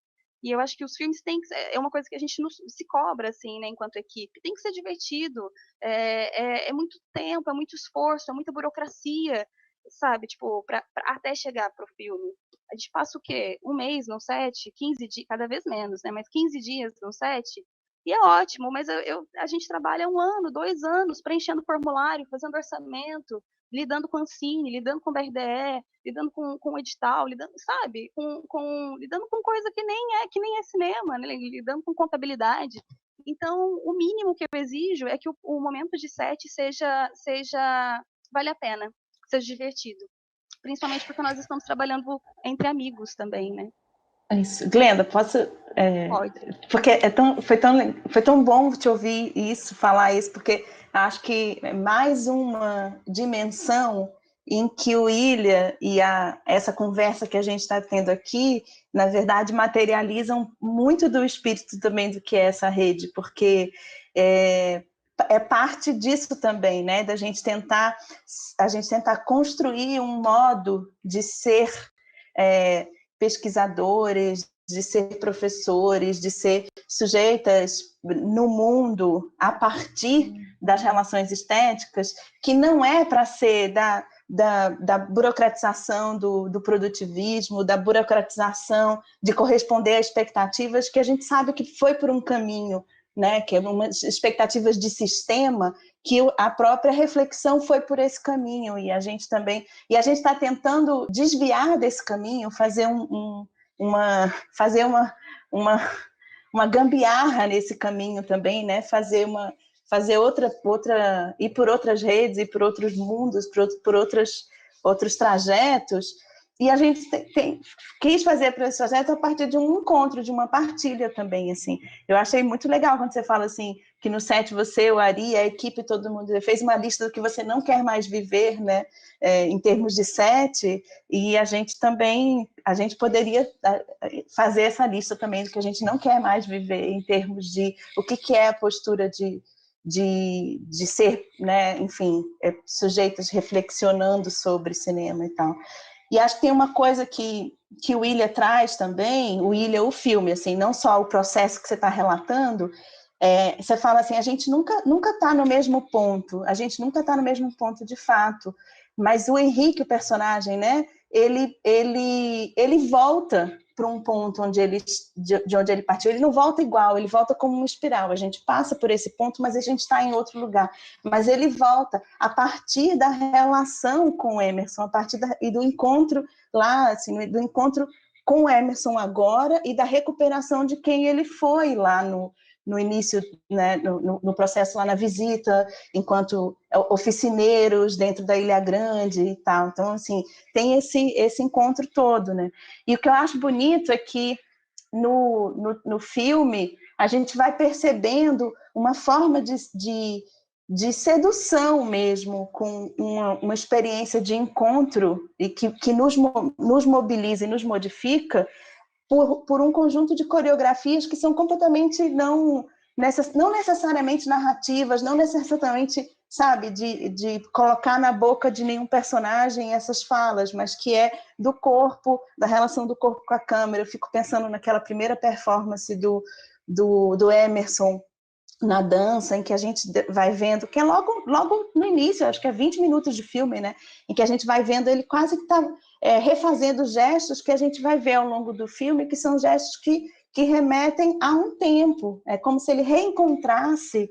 E eu acho que os filmes têm que ser, é uma coisa que a gente não se cobra, assim, né, enquanto equipe. Tem que ser divertido. É muito tempo, é muito esforço, é muita burocracia, sabe? Tipo, até chegar pro filme. A gente passa o quê? Um mês no set, 15 dias, cada vez menos, né? Mas 15 dias no set. E é ótimo, mas a gente trabalha 1 ano, 2 anos, preenchendo formulário, fazendo orçamento, lidando com a Ancine, lidando com o BRDE, lidando com o edital, lidando, sabe, lidando com coisa que nem é cinema, né? Lidando com contabilidade. Então, o mínimo que eu exijo é que o momento de set seja vale a pena, seja divertido. Principalmente porque nós estamos trabalhando entre amigos também, né?
É isso. Glenda, posso...
Pode.
Porque foi tão bom te ouvir falar isso, porque acho que é mais uma dimensão em que o Ilha e essa conversa que a gente está tendo aqui, na verdade, materializam muito do espírito também do que é essa rede, porque é parte disso também, né? Da gente tentar construir um modo de ser pesquisadores, de ser professores, de ser sujeitas no mundo a partir das relações estéticas, que não é para ser da burocratização do produtivismo, da burocratização de corresponder a expectativas, que a gente sabe que foi por um caminho, né, que é umas expectativas de sistema, que a própria reflexão foi por esse caminho, e a gente está tentando desviar desse caminho, fazer uma gambiarra nesse caminho também, né? Fazer outra ir por outras redes, ir por outros mundos, por outros trajetos. E a gente quis fazer para esse projeto a partir de um encontro, de uma partilha também, assim. Eu achei muito legal quando você fala assim, que no set você, o Ari, a equipe, todo mundo fez uma lista do que você não quer mais viver, né, em termos de set, e a gente poderia fazer essa lista também do que a gente não quer mais viver, em termos de o que é a postura de ser, né, enfim, sujeitos reflexionando sobre cinema e tal. E acho que tem uma coisa que o Ilha traz também, o filme, assim, não só o processo que você está relatando, você fala assim, a gente nunca está no mesmo ponto, de fato, mas o Henrique, o personagem, né, ele volta para um ponto de onde ele partiu, ele não volta igual, ele volta como uma espiral, a gente passa por esse ponto, mas a gente está em outro lugar, mas ele volta a partir da relação com o Emerson, a partir e do encontro lá, assim, do encontro com o Emerson agora e da recuperação de quem ele foi lá no início, né, no processo lá na visita, enquanto oficineiros dentro da Ilha Grande e tal. Então, assim, tem esse encontro todo, né? E o que eu acho bonito é que no filme a gente vai percebendo uma forma de sedução mesmo, com uma experiência de encontro e que nos mobiliza e nos modifica por um conjunto de coreografias que são completamente não necessariamente narrativas, não necessariamente, sabe, de colocar na boca de nenhum personagem essas falas, mas que é do corpo, da relação do corpo com a câmera. Eu fico pensando naquela primeira performance do Emerson na dança, em que a gente vai vendo, que é logo no início, acho que é 20 minutos de filme, né, em que a gente vai vendo ele quase que está refazendo gestos que a gente vai ver ao longo do filme, que são gestos que remetem a um tempo. É como se ele reencontrasse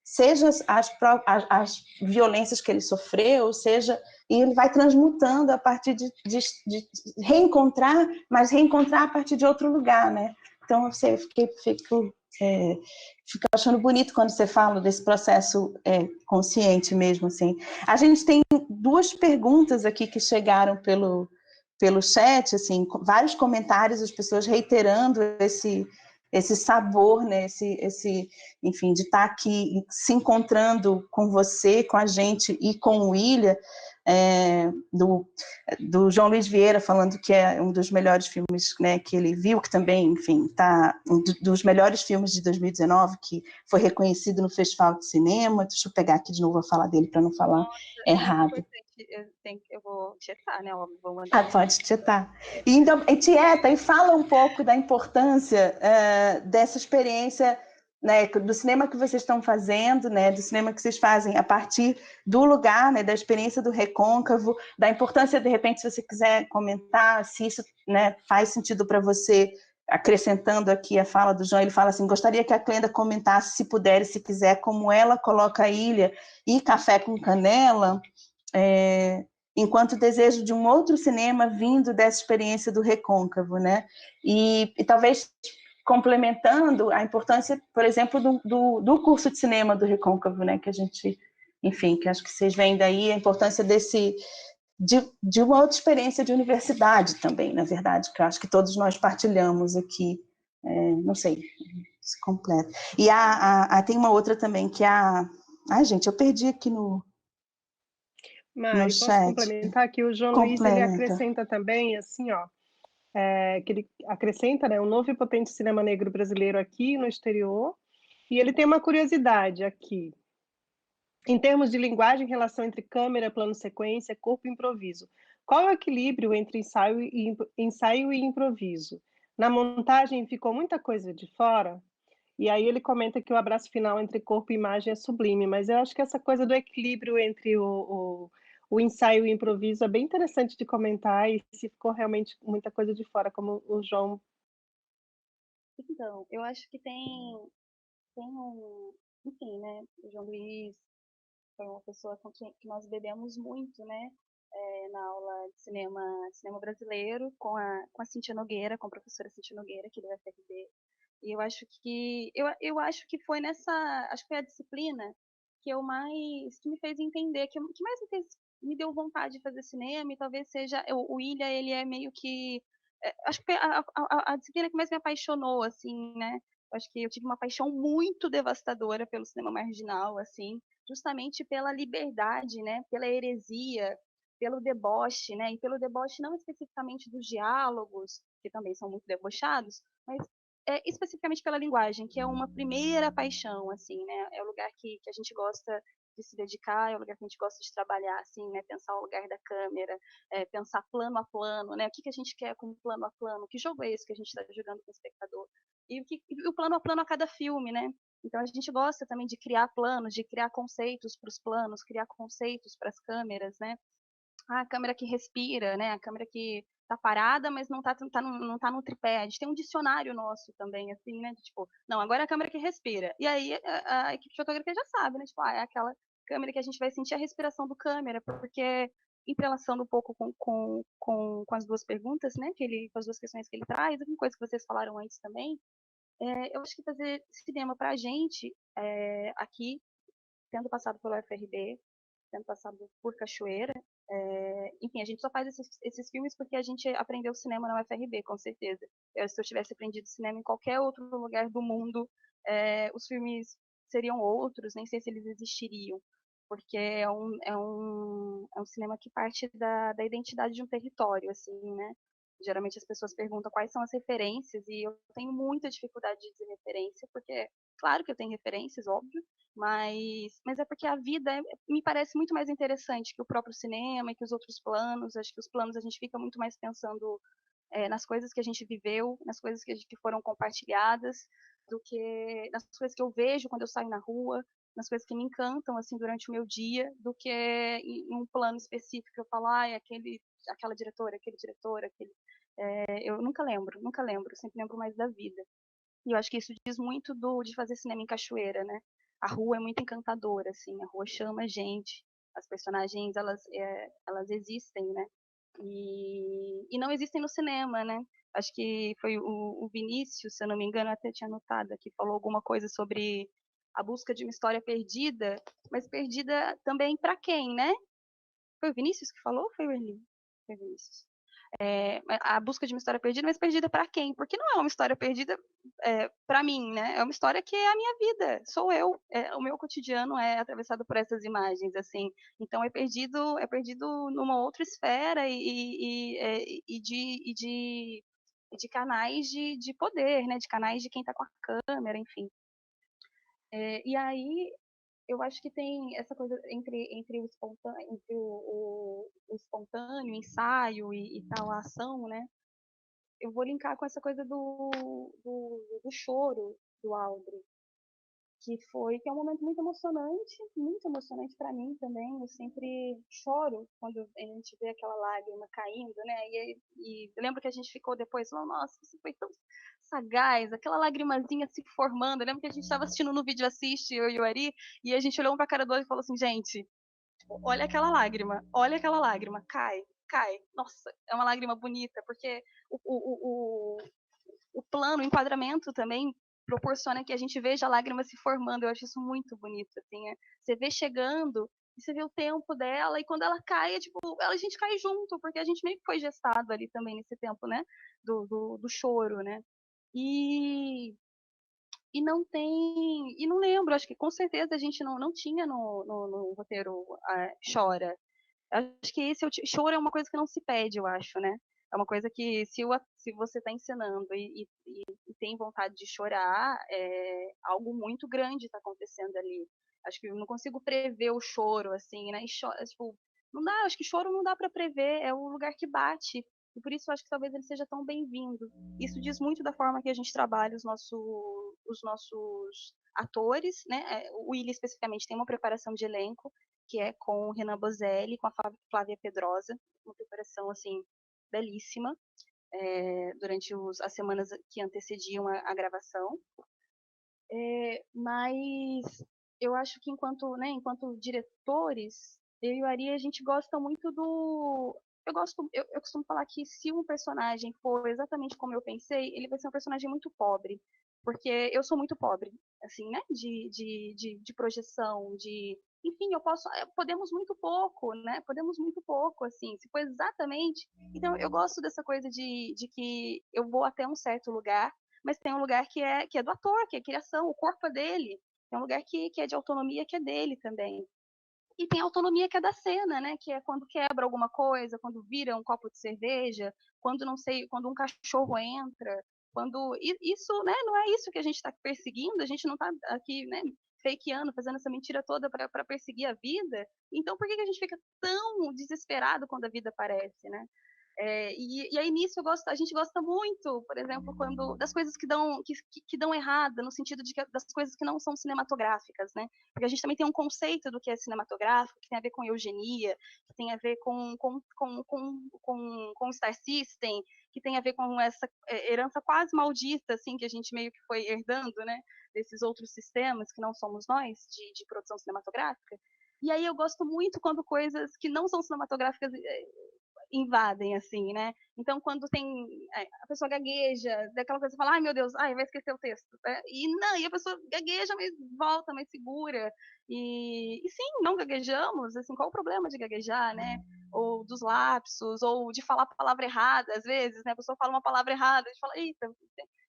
seja as violências que ele sofreu, seja, e ele vai transmutando a partir de reencontrar, mas reencontrar a partir de outro lugar, né? Então, eu fico achando bonito quando você fala desse processo consciente mesmo, assim. A gente tem 2 perguntas aqui que chegaram pelo chat, assim, vários comentários, as pessoas reiterando esse sabor, né, enfim, de estar aqui se encontrando com você, com a gente e com o William, do João Luiz Vieira, falando que é um dos melhores filmes, né, que ele viu, que também, enfim, está um dos melhores filmes de 2019, que foi reconhecido no Festival de Cinema. Deixa eu pegar aqui de novo a fala dele para não falar errado.
Eu vou tietar, né? Vou mandar.
Pode tietar. E tieta, e fala um pouco da importância dessa experiência, né, do cinema que vocês estão fazendo, né, do cinema que vocês fazem a partir do lugar, né, da experiência do Recôncavo, da importância, de repente, se você quiser comentar, se isso, né, faz sentido para você, acrescentando aqui a fala do João. Ele fala assim: gostaria que a Clenda comentasse, se puder e se quiser, como ela coloca a Ilha e Café com Canela, enquanto desejo de um outro cinema vindo dessa experiência do Recôncavo, né? E talvez complementando a importância, por exemplo, do curso de cinema do Recôncavo, né? Que a gente, enfim, que acho que vocês veem daí a importância de uma outra experiência de universidade também, na verdade, que eu acho que todos nós partilhamos aqui. Não sei, se completa. E tem uma outra também, que gente, eu perdi aqui no
Mari, posso
chat.
complementar que o João Luiz, ele acrescenta também, assim, ó, que ele acrescenta, né, um novo e potente cinema negro brasileiro aqui no exterior, e ele tem uma curiosidade aqui. Em termos de linguagem, relação entre câmera, plano sequência, corpo e improviso. Qual é o equilíbrio entre ensaio e improviso? Na montagem ficou muita coisa de fora? E aí ele comenta que o abraço final entre corpo e imagem é sublime, mas eu acho que essa coisa do equilíbrio entre o ensaio e o improviso é bem interessante de comentar, e se ficou realmente muita coisa de fora, como o João...
Então, eu acho que tem enfim, né, o João Luiz foi uma pessoa com que nós bebemos muito, né, na aula de cinema brasileiro, com a Cíntia Nogueira, com a professora Cíntia Nogueira, que é do UFRB. E eu acho que foi acho que foi a disciplina que me fez entender, que mais me deu vontade de fazer cinema, e talvez seja, o Ilha, ele é meio que, acho que foi a disciplina que mais me apaixonou, assim, né, acho que eu tive uma paixão muito devastadora pelo cinema marginal, assim, justamente pela liberdade, né, pela heresia, pelo deboche, né, e pelo deboche não especificamente dos diálogos, que também são muito debochados, mas especificamente pela linguagem, que é uma primeira paixão, assim, né? É o lugar que a gente gosta de se dedicar, é o lugar que a gente gosta de trabalhar, assim, né? Pensar o lugar da câmera, pensar plano a plano, né? O que a gente quer com plano a plano? Que jogo é esse que a gente está jogando com o espectador? E o plano a plano a cada filme, né? Então a gente gosta também de criar planos, de criar conceitos para os planos, criar conceitos para as câmeras, né? A câmera que respira, né? A câmera que tá parada, mas não tá no tripé. A gente tem um dicionário nosso também, assim, né? De, tipo, não, agora é a câmera que respira. E aí a equipe de fotografia já sabe, né? Tipo, é aquela câmera que a gente vai sentir a respiração do câmera, porque entrelaçando um pouco com as 2 perguntas, né? Com as 2 questões que ele traz, uma coisa que vocês falaram antes também, Eu acho que fazer cinema para a gente, aqui, tendo passado pelo UFRB, tendo passado por Cachoeira, enfim, a gente só faz esses filmes porque a gente aprendeu cinema na UFRB, com certeza. Se eu tivesse aprendido cinema em qualquer outro lugar do mundo, os filmes seriam outros, nem sei se eles existiriam, porque é um cinema que parte da identidade de um território, assim, né? Geralmente as pessoas perguntam quais são as referências, e eu tenho muita dificuldade de dizer referência, porque, claro que eu tenho referências, óbvio, mas é porque a vida me parece muito mais interessante que o próprio cinema e que os outros planos. Acho que os planos a gente fica muito mais pensando nas coisas que a gente viveu, nas coisas que foram compartilhadas, do que nas coisas que eu vejo quando eu saio na rua, nas coisas que me encantam assim durante o meu dia, do que em um plano específico que eu falo, aquela diretora, aquele diretor, eu nunca lembro, sempre lembro mais da vida. E eu acho que isso diz muito de fazer cinema em Cachoeira, né? A rua é muito encantadora, assim, a rua chama a gente, as personagens, elas existem, né? E não existem no cinema, né? Acho que foi o Vinícius, se eu não me engano, eu até tinha anotado aqui, falou alguma coisa sobre a busca de uma história perdida, mas perdida também para quem, né? Foi o Vinícius que falou ou foi o Erli? Foi o Vinícius. A busca de uma história perdida, mas perdida para quem? Porque não é uma história perdida para mim, né? É uma história que é a minha vida, sou eu. O meu cotidiano é atravessado por essas imagens, assim. Então é perdido numa outra esfera e de canais de poder, né? De canais de quem está com a câmera, enfim. E aí eu acho que tem essa coisa entre o espontâneo, o ensaio e tal, a ação, né? Eu vou linkar com essa coisa do choro do Aldri, que é um momento muito emocionante para mim também. Eu sempre choro quando a gente vê aquela lágrima caindo, né? E eu lembro que a gente ficou depois falando, nossa, você foi tão sagaz, aquela lagrimazinha se formando. Eu lembro que a gente estava assistindo no vídeo assiste, eu e o Ari, e a gente olhou um para a cara do outro e falou assim, gente, olha aquela lágrima, cai, cai. Nossa, é uma lágrima bonita, porque o plano, o enquadramento também proporciona que a gente veja a lágrima se formando. Eu acho isso muito bonito, assim, você vê chegando e você vê o tempo dela, e quando ela cai, a gente cai junto, porque a gente meio que foi gestado ali também nesse tempo, né, do choro, né, e não tem, e não lembro, acho que com certeza a gente não tinha no roteiro chora. Acho que choro é uma coisa que não se pede, eu acho, né? É uma coisa que se você está encenando e tem vontade de chorar, algo muito grande está acontecendo ali. Acho que eu não consigo prever o choro, assim, né? Tipo, não dá, acho que choro não dá para prever, é o lugar que bate. E por isso eu acho que talvez ele seja tão bem-vindo. Isso diz muito da forma que a gente trabalha os nossos atores, né? O Willi especificamente tem uma preparação de elenco, que é com o Renan Bozelli, com a Flávia Pedrosa, uma preparação assim belíssima, durante as semanas que antecediam a gravação. Mas eu acho que enquanto diretores, eu e o Ari, a gente gosta muito eu costumo falar que se um personagem for exatamente como eu pensei, ele vai ser um personagem muito pobre, porque eu sou muito pobre, assim, né, de projeção, enfim, podemos muito pouco, né, podemos muito pouco, assim, se for exatamente, então eu gosto dessa coisa de que eu vou até um certo lugar, mas tem um lugar que é do ator, que é a criação, o corpo é dele, tem um lugar que é de autonomia, que é dele também. E tem a autonomia que é da cena, né? Que é quando quebra alguma coisa, quando vira um copo de cerveja, quando não sei, quando um cachorro entra, quando isso, né? Não é isso que a gente está perseguindo. A gente não está aqui, né? Fakeando, fazendo essa mentira toda para perseguir a vida. Então, por que a gente fica tão desesperado quando a vida aparece, né? E aí nisso a gente gosta muito, por exemplo, das coisas que dão errada, no sentido das coisas que não são cinematográficas, né? Porque a gente também tem um conceito do que é cinematográfico, que tem a ver com eugenia, que tem a ver com Star System, que tem a ver com essa herança quase maldita, assim, que a gente meio que foi herdando, né? Desses outros sistemas que não somos nós, de produção cinematográfica. E aí eu gosto muito quando coisas que não são cinematográficas invadem, assim, né? Então, quando tem a pessoa gagueja, daquela coisa, fala, ai meu Deus, ai, vai esquecer o texto. E não, e a pessoa gagueja, mas volta, mas segura. E sim, não gaguejamos, assim, qual o problema de gaguejar, né? Ou dos lapsos, ou de falar a palavra errada, às vezes, né? A pessoa fala uma palavra errada, a gente fala, eita.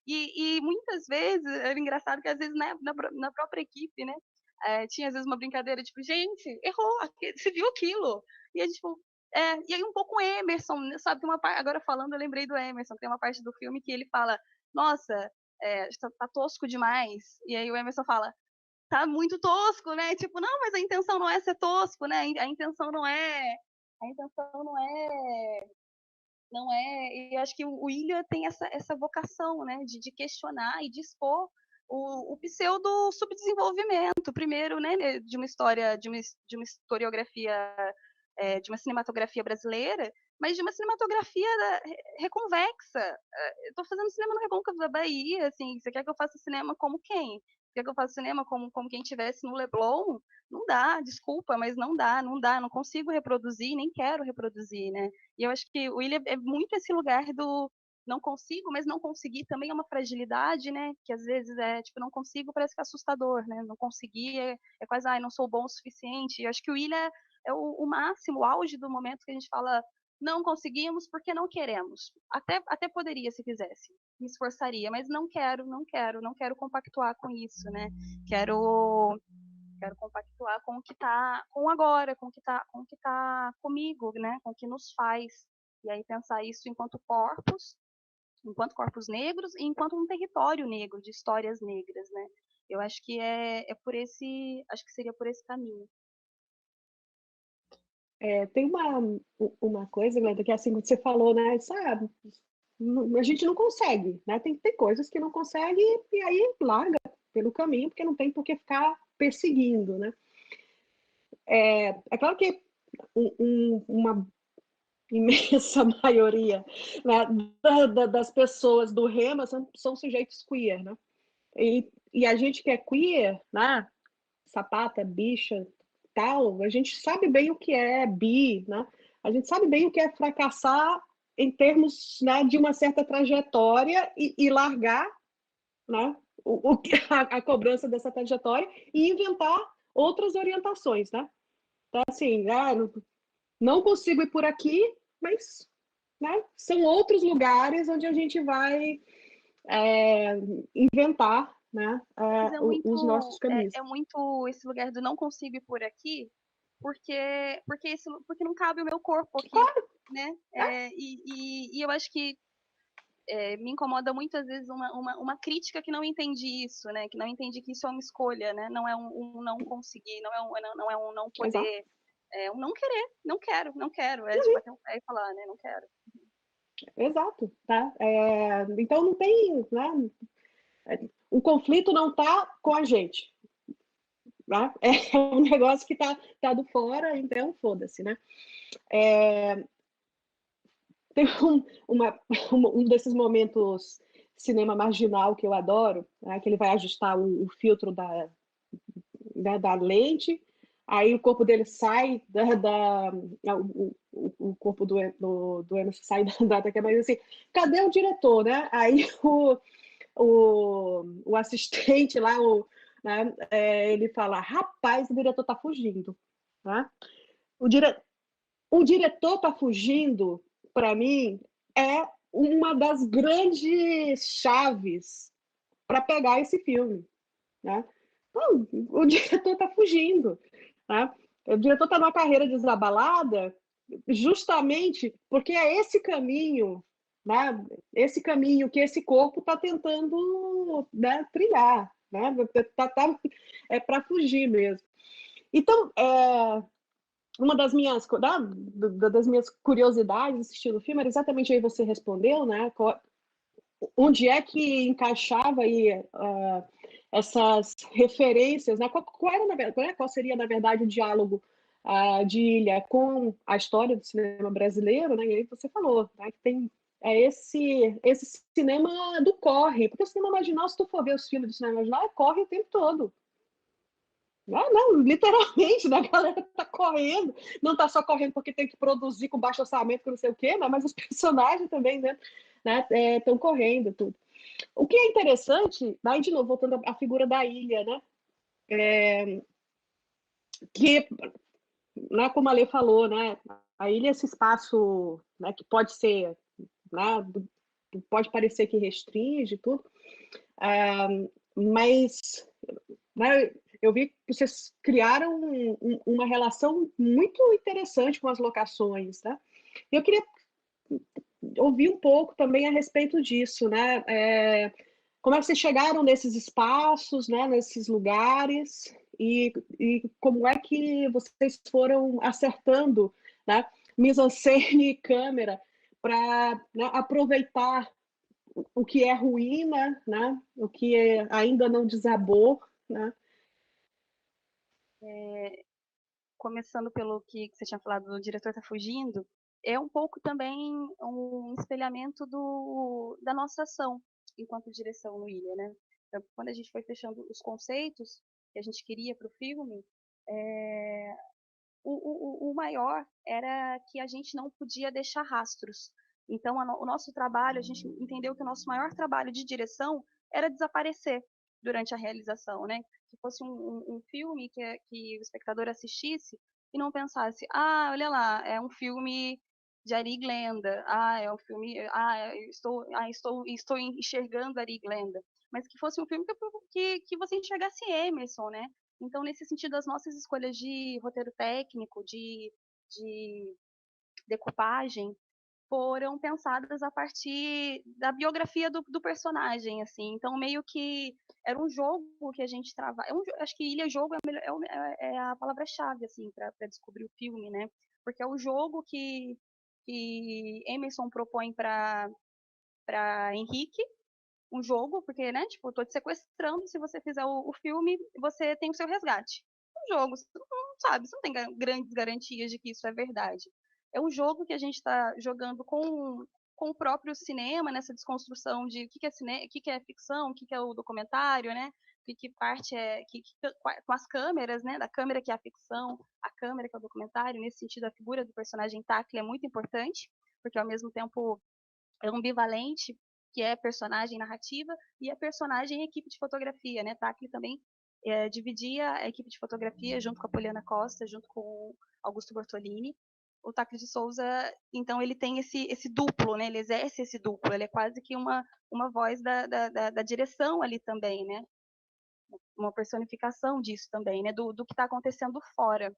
E muitas vezes, era engraçado que às vezes, né, na própria equipe, né? Tinha às vezes uma brincadeira, tipo, gente, errou, você viu aquilo? E a gente, tipo, e aí um pouco o Emerson, sabe, tem uma parte, agora falando, eu lembrei do Emerson, tem uma parte do filme que ele fala, nossa, tá tosco demais. E aí o Emerson fala, tá muito tosco, né? Tipo, não, mas a intenção não é ser tosco, né? A intenção não é. A intenção não é. E eu acho que o Ilha tem essa vocação, né? De questionar e de expor o pseudo subdesenvolvimento, primeiro, né? De uma história, de uma historiografia, de uma cinematografia brasileira, mas de uma cinematografia reconvexa. Eu estou fazendo cinema no Recôncavo da Bahia, assim, você quer que eu faça cinema como quem? Quer que eu faça cinema como quem estivesse no Leblon? Não dá, desculpa, mas não dá, não consigo reproduzir, nem quero reproduzir, né? E eu acho que o William é muito esse lugar do não consigo, mas não conseguir também é uma fragilidade, né? Que às vezes tipo, não consigo, parece que é assustador, né? Não conseguir é quase, não sou bom o suficiente. E eu acho que o William é o máximo, o auge do momento que a gente fala, não conseguimos porque não queremos. Até poderia se quisesse, me esforçaria, mas não quero compactuar com isso, né? Quero compactuar com o que está com agora, com o que tá comigo, né? Com o que nos faz. E aí pensar isso enquanto corpos negros e enquanto um território negro, de histórias negras, né? Eu acho que acho que seria por esse caminho.
Tem uma coisa, Glenda, que assim, quando você falou, né? Sabe, a gente não consegue, né? Tem coisas que não consegue e aí larga pelo caminho, porque não tem por que ficar perseguindo, né? É claro que uma imensa maioria, né, das pessoas do Rema são sujeitos queer, né? E a gente que é queer, né? Sapata, bicha, tal, a gente sabe bem o que é bi, né? A gente sabe bem o que é fracassar em termos, né, de uma certa trajetória e largar, né, a cobrança dessa trajetória e inventar outras orientações, né? Então, assim, não consigo ir por aqui, mas, né, são outros lugares onde a gente vai inventar, né, os nossos caminhos.
É muito esse lugar do não consigo ir por aqui, porque não cabe o meu corpo aqui,
claro.
né? E eu acho que me incomoda muitas vezes uma crítica que não entende isso, né? Que não entende que isso é uma escolha, né? Não é um não conseguir, não é um não poder,
Exato.
é um não querer, não quero. É tipo até um pé e falar, né? Não quero.
Exato, tá? Então não tem, né? O conflito não está com a gente, né? É um negócio que tá do fora, então foda-se, né? Tem um desses momentos cinema marginal que eu adoro, né? Que ele vai ajustar o filtro da lente, aí o corpo dele sai o corpo do Emerson sai da câmera, assim, cadê o diretor, né? Aí o assistente lá, né, ele fala, rapaz, o diretor tá fugindo, né? O diretor tá fugindo, para mim, é uma das grandes chaves para pegar esse filme, né? Não, o diretor está fugindo, né? O diretor está numa carreira desabalada justamente porque é esse caminho, né? Esse caminho que esse corpo está tentando, né, trilhar, né? É para fugir mesmo. Então, uma das minhas curiosidades assistindo o filme era exatamente aí você respondeu, né? Onde é que encaixava aí essas referências, né? Qual seria, na verdade, o diálogo de Ilha com a história do cinema brasileiro, né? E aí você falou, né, que tem esse cinema do corre, porque o cinema marginal, se tu for ver os filmes do cinema marginal, corre o tempo todo. Não, literalmente, né? A galera tá correndo, não tá só correndo porque tem que produzir com baixo orçamento, com não sei o quê, mas os personagens também, né, estão correndo, tudo. O que é interessante, daí de novo, voltando à figura da ilha, né? Que, né, como a Lê falou, né? A ilha é esse espaço, né, que pode ser, né, pode parecer que restringe tudo, mas, né, eu vi que vocês criaram uma relação muito interessante com as locações, né? Eu queria ouvir um pouco também a respeito disso, né? Como é que vocês chegaram nesses espaços, né, nesses lugares, e como é que vocês foram acertando, né, mise-en-scène e câmera para, né, aproveitar o que é ruína, né, o que ainda não desabou, né?
Começando pelo que você tinha falado, o diretor está fugindo, é um pouco também um espelhamento da nossa ação enquanto direção no Ilha, né? Então, quando a gente foi fechando os conceitos que a gente queria para o filme, o maior era que a gente não podia deixar rastros. Então, o nosso trabalho, a gente entendeu que o nosso maior trabalho de direção era desaparecer durante a realização, né? Que fosse um filme que o espectador assistisse e não pensasse, olha lá, é um filme de Ari Glenda, é um filme, estou enxergando Ari Glenda, mas que fosse um filme que você enxergasse Emerson, né? Então, nesse sentido, as nossas escolhas de roteiro técnico, de decupagem, foram pensadas a partir da biografia do personagem, assim. Então, meio que era um jogo que a gente travava. Acho que Ilha Jogo é a palavra-chave, assim, para descobrir o filme, né? Porque é o jogo que Emerson propõe para Henrique, um jogo, porque, né, tipo, eu tô te sequestrando, se você fizer o filme, você tem o seu resgate. Um jogo, você não sabe, você não tem grandes garantias de que isso é verdade. É um jogo que a gente está jogando com o próprio cinema, nessa desconstrução de o que é cinema, o que é ficção, o que é o documentário, né? Que parte é com as câmeras, né? Da câmera que é a ficção, a câmera que é o documentário. Nesse sentido, a figura do personagem Tacla é muito importante, porque ao mesmo tempo é ambivalente, que é personagem narrativa, e é personagem equipe de fotografia, né? Tacli também dividia a equipe de fotografia junto com a Poliana Costa, junto com o Augusto Bortolini. O Tacli de Souza, então, ele tem esse duplo, né? Ele exerce esse duplo, ele é quase que uma voz da direção ali também, né? Uma personificação disso também, né? Do que está acontecendo fora.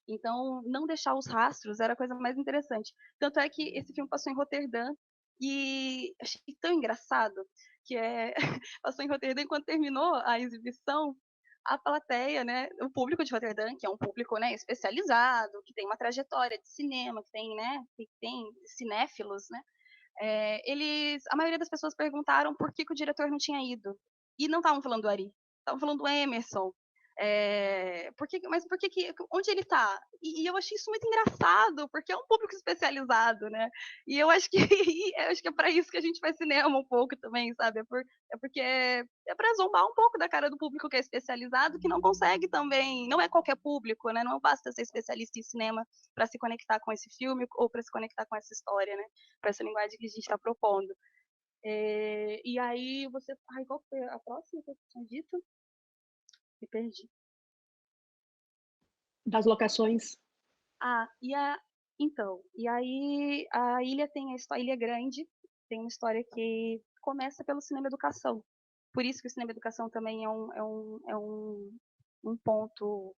Então, não deixar os rastros era a coisa mais interessante. Tanto é que esse filme passou em Roterdã e achei tão engraçado que passou em Roterdã e quando terminou a exibição, a plateia, né, o público de Roterdã, que é um público, né, especializado, que tem uma trajetória de cinema, que tem, né, que tem cinéfilos, né, a maioria das pessoas perguntaram por que o diretor não tinha ido. E não estavam falando do Ari, estavam falando do Emerson. Mas onde ele está? E eu achei isso muito engraçado, porque é um público especializado, né? E eu acho que eu acho que é para isso que a gente faz cinema um pouco também, sabe? Porque é para zombar um pouco da cara do público que é especializado, que não consegue também, não é qualquer público, né? Não basta ser especialista em cinema para se conectar com esse filme ou para se conectar com essa história, né? Com essa linguagem que a gente está propondo. E aí você. Qual foi a próxima que eu tinha dito? Me perdi.
Das locações.
Então, e aí a ilha tem a história, Ilha Grande, tem uma história que começa pelo cinema educação. Por isso que o cinema educação também é um ponto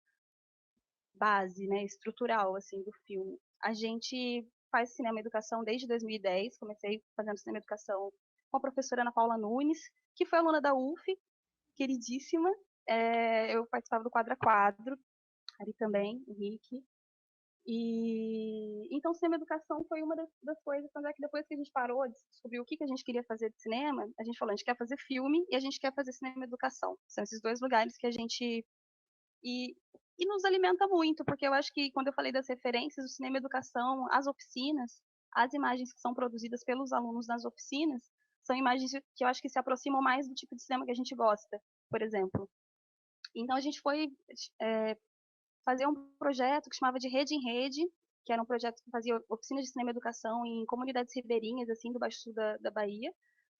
base, né, estrutural, assim, do filme. A gente faz cinema educação desde 2010, comecei fazendo cinema educação com a professora Ana Paula Nunes, que foi aluna da UF, queridíssima. Eu participava do Quadro a Quadro, ali também, Henrique. E então, cinema educação foi uma das coisas, tanto é que depois que a gente parou de descobrir o que a gente queria fazer de cinema, a gente falou, a gente quer fazer filme e a gente quer fazer cinema educação. São esses dois lugares que a gente e nos alimenta muito, porque eu acho que quando eu falei das referências, o cinema educação, as oficinas, as imagens que são produzidas pelos alunos nas oficinas, são imagens que eu acho que se aproximam mais do tipo de cinema que a gente gosta. Por exemplo, Então a gente foi fazer um projeto que chamava de Rede em Rede, que era um projeto que fazia oficinas de cinema e educação em comunidades ribeirinhas, assim, do Baixo Sul da Bahia,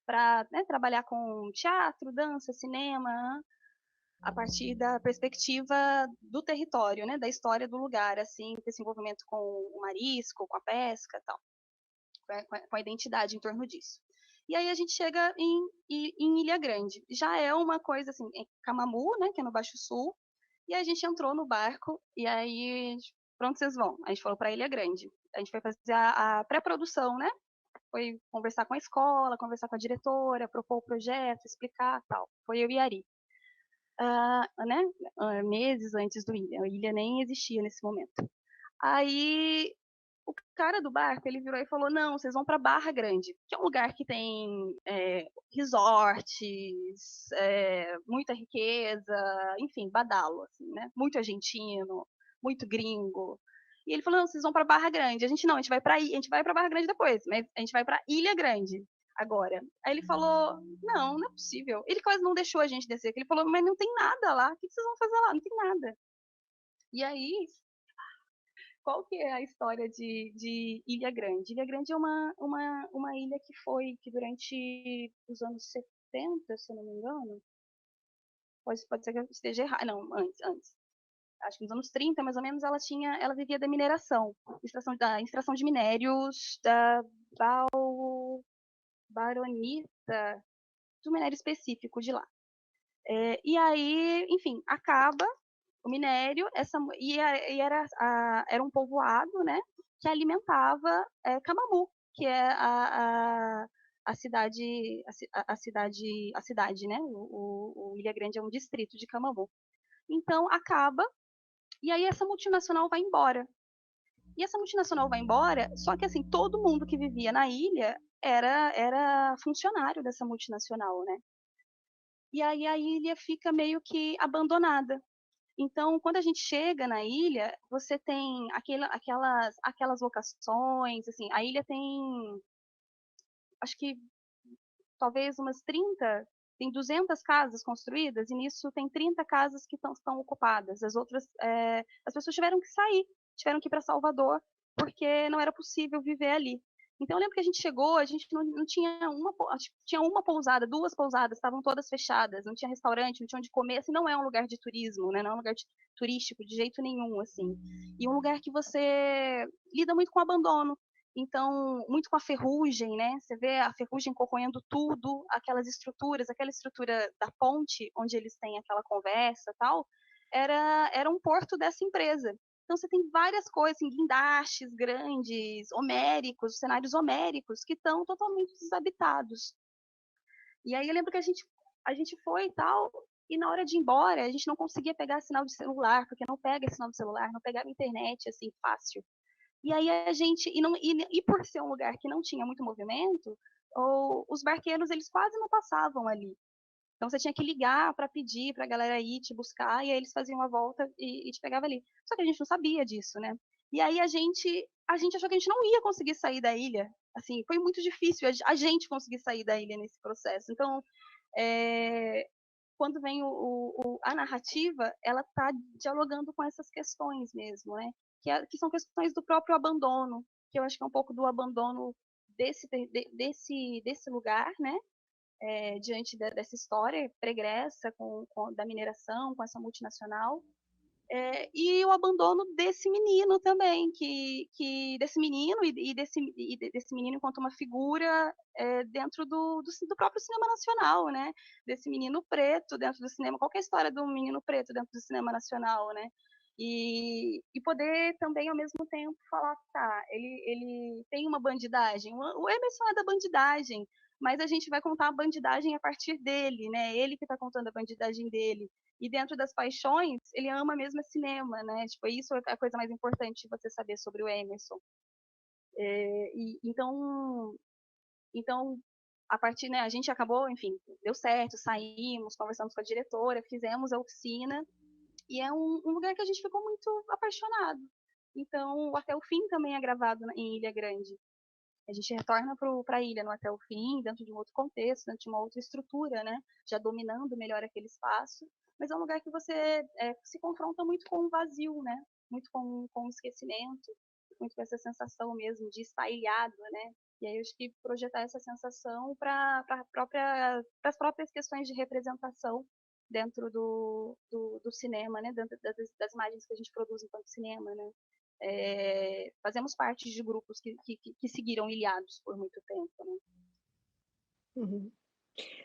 para, né, trabalhar com teatro, dança, cinema, a partir da perspectiva do território, né, da história do lugar, assim, com esse envolvimento com o marisco, com a pesca e tal, com a identidade em torno disso. E aí a gente chega em Ilha Grande. Já é uma coisa assim, em Camamu, né, que é no Baixo Sul, e aí a gente entrou no barco, e aí, pra onde vocês vão? A gente falou para Ilha Grande. A gente foi fazer a pré-produção, né? Foi conversar com a escola, conversar com a diretora, propor o projeto, explicar tal. Foi eu e a Ari. Né? Meses antes do Ilha. A Ilha nem existia nesse momento. Aí o cara do barco, ele virou e falou, não, vocês vão para Barra Grande, que é um lugar que tem resorts, muita riqueza, enfim, badalo, assim, né? Muito argentino, muito gringo. E ele falou, não, vocês vão para Barra Grande. A gente não, a gente vai para Barra Grande depois, mas a gente vai para Ilha Grande agora. Aí ele falou, não, não é possível. Ele quase não deixou a gente descer, ele falou, mas não tem nada lá, o que vocês vão fazer lá? Não tem nada. E aí, qual que é a história de Ilha Grande? Ilha Grande é uma ilha que durante os anos 70, se eu não me engano, pode ser que eu esteja errado, não, antes. Acho que nos anos 30, mais ou menos, ela vivia da mineração, da extração de minérios, da baronita, do minério específico de lá. E aí, enfim, acaba o minério, era um povoado, né, que alimentava Camamu, que é a cidade, né, o Ilha Grande é um distrito de Camamu. Então acaba, e aí essa multinacional vai embora. E essa multinacional vai embora, só que assim, todo mundo que vivia na ilha era funcionário dessa multinacional, né? E aí a ilha fica meio que abandonada. Então, quando a gente chega na ilha, você tem aquelas locações, assim, a ilha tem, acho que talvez umas 30, tem 200 casas construídas, e nisso tem 30 casas que estão ocupadas. As outras, as pessoas tiveram que sair, tiveram que ir para Salvador, porque não era possível viver ali. Então, eu lembro que a gente chegou, a gente não tinha tinha uma pousada, duas pousadas, estavam todas fechadas, não tinha restaurante, não tinha onde comer, assim, não é um lugar de turismo, né? Não é um lugar turístico de jeito nenhum, assim. E um lugar que você lida muito com abandono. Então, muito com a ferrugem, né? Você vê a ferrugem corroendo tudo, aquela estrutura da ponte, onde eles têm aquela conversa e tal, era um porto dessa empresa. Então, você tem várias coisas, assim, guindastes grandes, homéricos, cenários homéricos, que estão totalmente desabitados. E aí eu lembro que a gente foi e tal, e na hora de ir embora, a gente não conseguia pegar sinal de celular, porque não pega sinal de celular, não pegava internet, assim, fácil. E aí a gente, e por ser um lugar que não tinha muito movimento, os barqueiros, eles quase não passavam ali. Então você tinha que ligar para pedir para a galera ir te buscar, e aí eles faziam a volta e te pegava ali. Só que a gente não sabia disso, né? E aí a gente achou que a gente não ia conseguir sair da ilha. Assim, foi muito difícil a gente conseguir sair da ilha nesse processo. Então, quando vem a narrativa, ela está dialogando com essas questões mesmo, né? Que são questões do próprio abandono, que eu acho que é um pouco do abandono desse lugar, né? Diante dessa história pregressa da mineração, com essa multinacional, e o abandono desse menino também, desse menino e desse menino enquanto uma figura dentro do próprio cinema nacional, né? Desse menino preto dentro do cinema, qualquer história do menino preto dentro do cinema nacional, né? E poder também ao mesmo tempo falar, tá, ele tem uma bandidagem, o Emerson é da bandidagem, mas a gente vai contar a bandidagem a partir dele, né? Ele que está contando a bandidagem dele. E dentro das paixões, ele ama mesmo cinema, né? Tipo, isso é a coisa mais importante de você saber sobre o Emerson. Então, a partir, né, a gente acabou, enfim, deu certo, saímos, conversamos com a diretora, fizemos a oficina, e é um lugar que a gente ficou muito apaixonado. Então, até o fim também é gravado em Ilha Grande. A gente retorna para a ilha no Até o Fim, dentro de um outro contexto, dentro de uma outra estrutura, né? Já dominando melhor aquele espaço. Mas é um lugar que você se confronta muito com o vazio, né? Muito com o esquecimento, muito com essa sensação mesmo de estar ilhado, né? E aí eu acho que projetar essa sensação para as próprias questões de representação dentro do cinema, né? Dentro das imagens que a gente produz enquanto cinema, né? Fazemos parte de grupos que seguiram ilhados por muito tempo, né?
Uhum.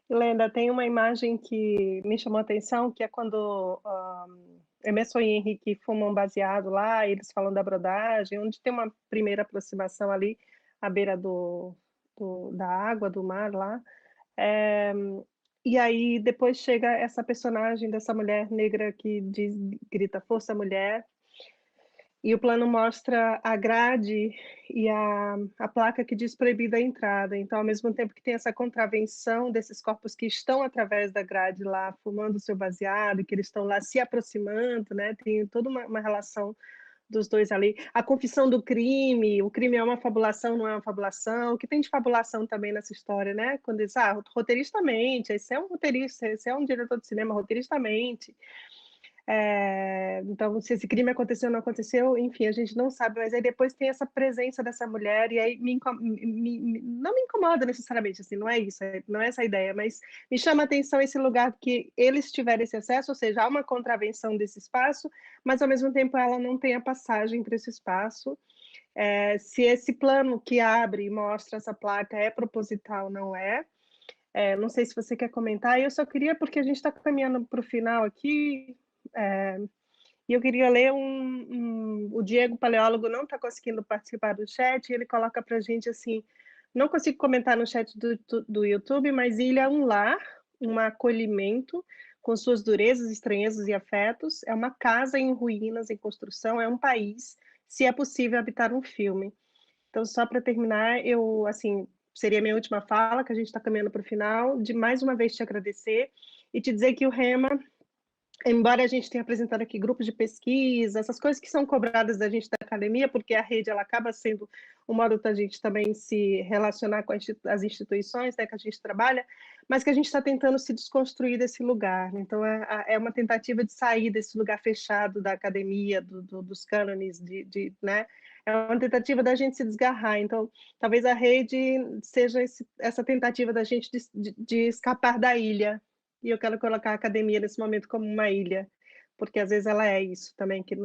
Lenda, tem uma imagem que me chamou a atenção, que é quando Emerson e Henrique fumam baseado lá, eles falam da brodagem, onde tem uma primeira aproximação ali, à beira da água, do mar lá. E aí depois chega essa personagem dessa mulher negra que grita Força Mulher, e o plano mostra a grade e a placa que diz proibida a entrada. Então, ao mesmo tempo que tem essa contravenção desses corpos que estão através da grade lá, fumando o seu baseado, que eles estão lá se aproximando, né? Tem toda uma relação dos dois ali. A confissão do crime, o crime é uma fabulação, não é uma fabulação. O que tem de fabulação também nessa história, né? Quando diz, roteiristamente, esse é um roteirista, esse é um diretor de cinema, roteiristamente. Então, se esse crime aconteceu ou não aconteceu, enfim, a gente não sabe, mas aí depois tem essa presença dessa mulher, e aí não me incomoda necessariamente, assim, não é isso, não é essa a ideia, mas me chama a atenção esse lugar que eles tiveram esse acesso, ou seja, há uma contravenção desse espaço, mas ao mesmo tempo ela não tem a passagem para esse espaço. Se esse plano que abre e mostra essa placa é proposital, não é. Não sei se você quer comentar, eu só queria, porque a gente está caminhando para o final aqui, e eu queria ler o Diego Paleólogo não está conseguindo participar do chat, e ele coloca para a gente assim, não consigo comentar no chat do YouTube, mas ilha é um lar, um acolhimento, com suas durezas, estranhezas e afetos, é uma casa em ruínas, em construção, é um país, se é possível habitar um filme. Então, só para terminar, assim, seria a minha última fala, que a gente está caminhando para o final, de mais uma vez te agradecer e te dizer que o Rema, embora a gente tenha apresentado aqui grupos de pesquisa, essas coisas que são cobradas da gente da academia, porque a rede ela acaba sendo um modo da gente também se relacionar com as instituições, né, que a gente trabalha, mas que a gente está tentando se desconstruir desse lugar. Então, é uma tentativa de sair desse lugar fechado da academia, dos cânones, né? É uma tentativa da gente se desgarrar. Então, talvez a rede seja essa tentativa da gente de escapar da ilha. E eu quero colocar a academia nesse momento como uma ilha, porque às vezes ela é isso também que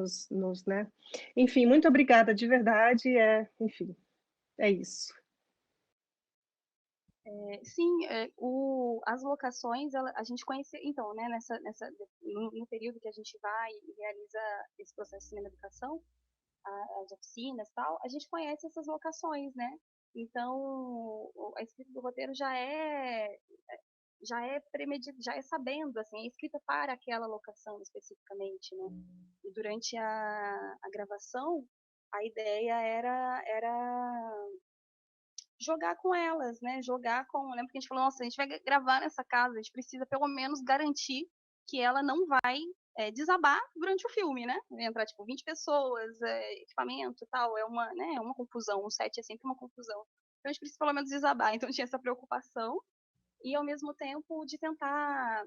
né? Enfim, muito obrigada de verdade. Enfim, é isso.
Sim, as locações, a gente conhece, então, né, no período que a gente vai e realiza esse processo de cinema-educação, as oficinas e tal, a gente conhece essas locações, né? Então, a escrita do roteiro já é sabendo, assim, é escrita para aquela locação especificamente, né? E durante a gravação, a ideia era jogar com elas, né? Lembra que a gente falou, nossa, a gente vai gravar nessa casa, a gente precisa pelo menos garantir que ela não vai desabar durante o filme, né? Entrar, tipo, 20 pessoas, equipamento e tal, né, é uma confusão, o set é sempre uma confusão. Então a gente precisa pelo menos desabar, então tinha essa preocupação, e ao mesmo tempo de tentar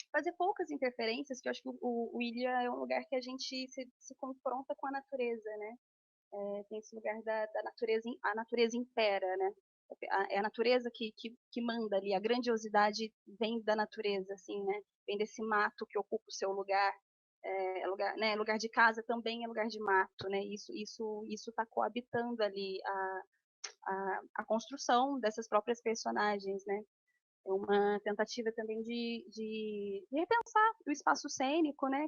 fazer poucas interferências, que eu acho que o Ilha é um lugar que a gente se confronta com a natureza, né? Tem esse lugar da natureza, a natureza impera, né? É a natureza que manda ali, a grandiosidade vem da natureza, assim, né? Vem desse mato que ocupa o seu lugar, lugar, né? Lugar de casa também é lugar de mato, né? Isso está coabitando ali a construção dessas próprias personagens, né? É uma tentativa também de repensar o espaço cênico, né?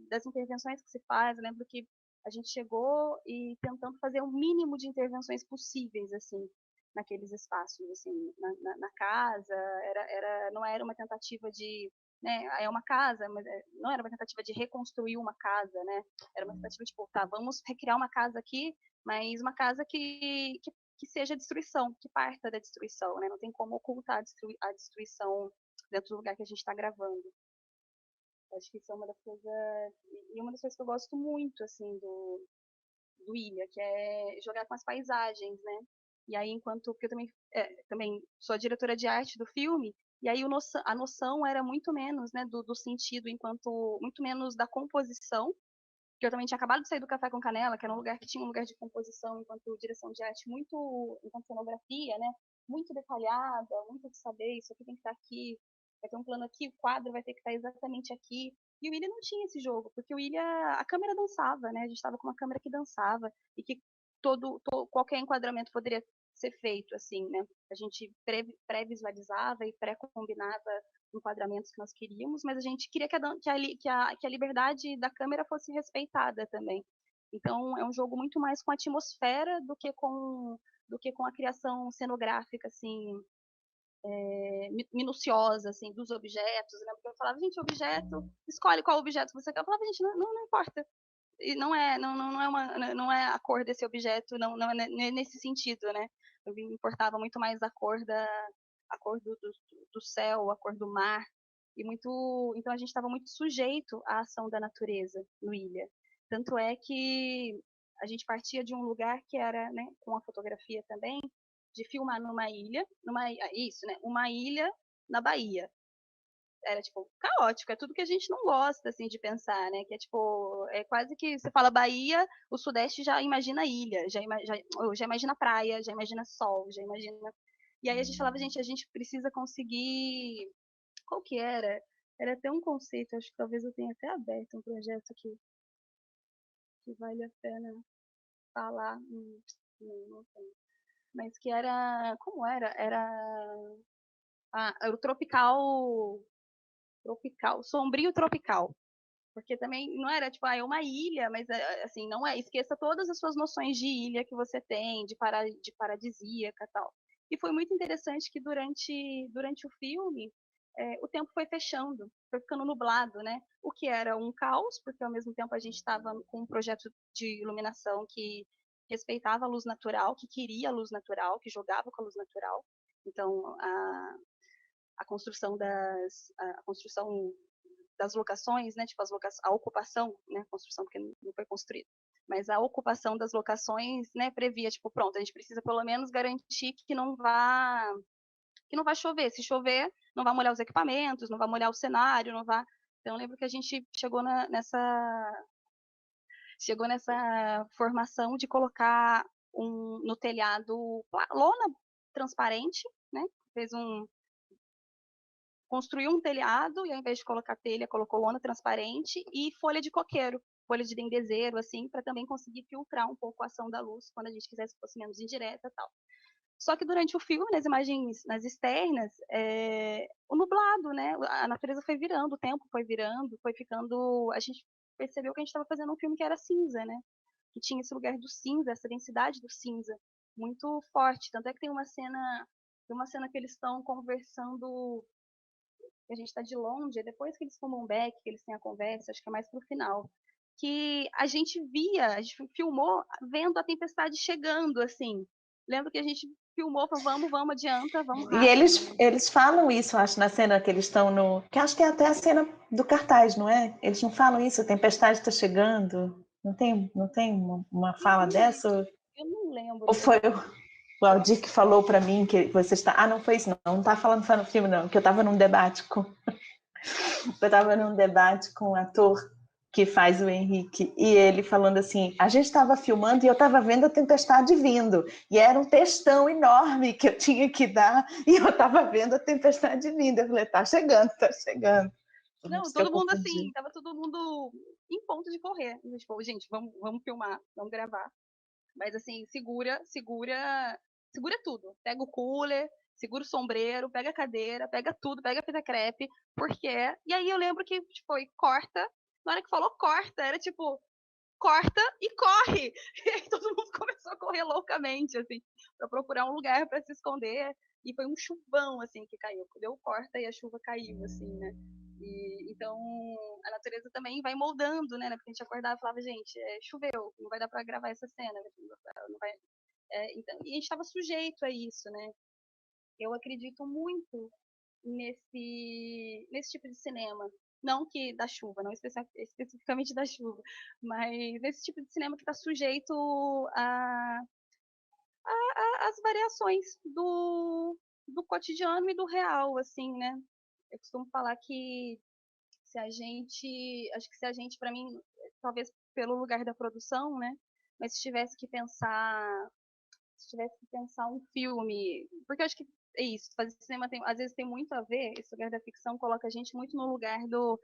Das intervenções que se faz. Eu lembro que a gente chegou e tentando fazer o mínimo de intervenções possíveis, assim, naqueles espaços, assim, na casa. Não era uma tentativa de, né? É uma casa, mas não era uma tentativa de reconstruir uma casa, né? Era uma tentativa de, tá, vamos recriar uma casa aqui, mas uma casa que seja destruição, que parta da destruição, né? Não tem como ocultar a destruição dentro do lugar que a gente está gravando. Acho que isso é uma das coisas, e uma das coisas que eu gosto muito, assim, do Ilha, que é jogar com as paisagens, né? E aí, porque eu também sou a diretora de arte do filme, e aí a noção era muito menos, né, do sentido, muito menos da composição, que eu também tinha acabado de sair do Café com Canela, que era um lugar que tinha um lugar de composição enquanto direção de arte enquanto cenografia, né, muito detalhada, muito de saber, isso aqui tem que estar aqui, vai ter um plano aqui, o quadro vai ter que estar exatamente aqui. E o Ilha não tinha esse jogo, porque o Ilha, a câmera dançava, né, a gente estava com uma câmera que dançava, e que qualquer enquadramento poderia ser feito, assim, né, a gente pré-visualizava e pré-combinava enquadramentos que nós queríamos, mas a gente queria que a liberdade da câmera fosse respeitada também. Então, é um jogo muito mais com a atmosfera do que com a criação cenográfica, assim, minuciosa, assim, dos objetos, né? Porque eu falava, gente, objeto, escolhe qual objeto você quer. Eu falava, gente, não importa. E não é a cor desse objeto, não é nesse sentido, né? Eu me importava muito mais a cor do céu, a cor do mar, então a gente estava muito sujeito à ação da natureza no Ilha. Tanto é que a gente partia de um lugar que era, né, com a fotografia também, de filmar numa ilha, uma ilha na Bahia. Era, tipo, caótico, é tudo que a gente não gosta, assim, de pensar, né, que é, tipo, é quase que você fala Bahia, o Sudeste já imagina ilha, já imagina praia, já imagina sol, já imagina... E aí a gente falava, gente, a gente precisa conseguir... Qual que era? Era até um conceito, acho que talvez eu tenha até aberto um projeto que vale a pena falar, não tem. Mas que era... Como era? Era o tropical, sombrio tropical. Porque também não era tipo, é uma ilha, mas assim, não é. Esqueça todas as suas noções de ilha que você tem, de paradisíaca e tal. E foi muito interessante que durante o filme, o tempo foi fechando, foi ficando nublado, né? O que era um caos, porque ao mesmo tempo a gente estava com um projeto de iluminação que respeitava a luz natural, que queria a luz natural, que jogava com a luz natural. Então, a construção das locações, né, tipo a ocupação, né, construção porque não foi construída, mas a ocupação das locações, né, previa, tipo, pronto, a gente precisa pelo menos garantir que não vai chover, se chover, não vai molhar os equipamentos, não vai molhar o cenário, não vai... Então, eu lembro que a gente chegou nessa formação de colocar no telhado lona transparente, né, construiu um telhado e ao invés de colocar telha, colocou lona transparente e folha de coqueiro, folha de dendezeiro, assim, para também conseguir filtrar um pouco a ação da luz quando a gente quisesse que fosse menos indireta e tal. Só que durante o filme, nas imagens, nas externas, o nublado, né? A natureza foi virando, o tempo foi virando, foi ficando... A gente percebeu que a gente estava fazendo um filme que era cinza, né? Que tinha esse lugar do cinza, essa densidade do cinza muito forte. Tanto é que tem uma cena que eles estão conversando, a gente está de longe, depois que eles fumam um beck, que eles têm a conversa, acho que é mais pro final, que a gente filmou vendo a tempestade chegando, assim. Lembro que a gente filmou, falou, vamos, adianta, vamos rápido.
E eles falam isso, acho, na cena que eles estão no... Que acho que é até a cena do cartaz, não é? Eles não falam isso, a tempestade está chegando. Não tem uma fala dessa?
Eu não lembro.
Ou foi o Aldir que falou para mim que você está... Ah, não foi isso, não está falando no filme, não, que eu estava num debate com... Eu estava num debate com um ator que faz o Henrique, e ele falando assim, a gente estava filmando e eu estava vendo a tempestade vindo, e era um textão enorme que eu tinha que dar, e eu estava vendo a tempestade vindo. Eu falei, tá chegando.
Não, todo mundo assim, tava todo mundo em ponto de correr. Tipo, gente, vamos filmar, vamos gravar. Mas assim, segura tudo. Pega o cooler, segura o sombreiro, pega a cadeira, pega tudo, pega a fita crepe, porque... E aí eu lembro que foi corta, na hora que falou corta, era tipo, corta e corre! E aí todo mundo começou a correr loucamente, assim, pra procurar um lugar pra se esconder, e foi um chuvão, assim, que caiu. Deu corta e a chuva caiu, assim, né? E, então, a natureza também vai moldando, né? Porque a gente acordava e falava, gente, choveu, não vai dar pra gravar essa cena, não vai... então, e a gente estava sujeito a isso, né? Eu acredito muito nesse tipo de cinema. Não que da chuva, não especificamente da chuva, mas nesse tipo de cinema que está sujeito as variações do cotidiano e do real, assim, né? Eu costumo falar que acho que se a gente, para mim, talvez pelo lugar da produção, né? Mas se tivesse que pensar um filme, porque eu acho que é isso, fazer cinema às vezes tem muito a ver, esse lugar da ficção coloca a gente muito no lugar do,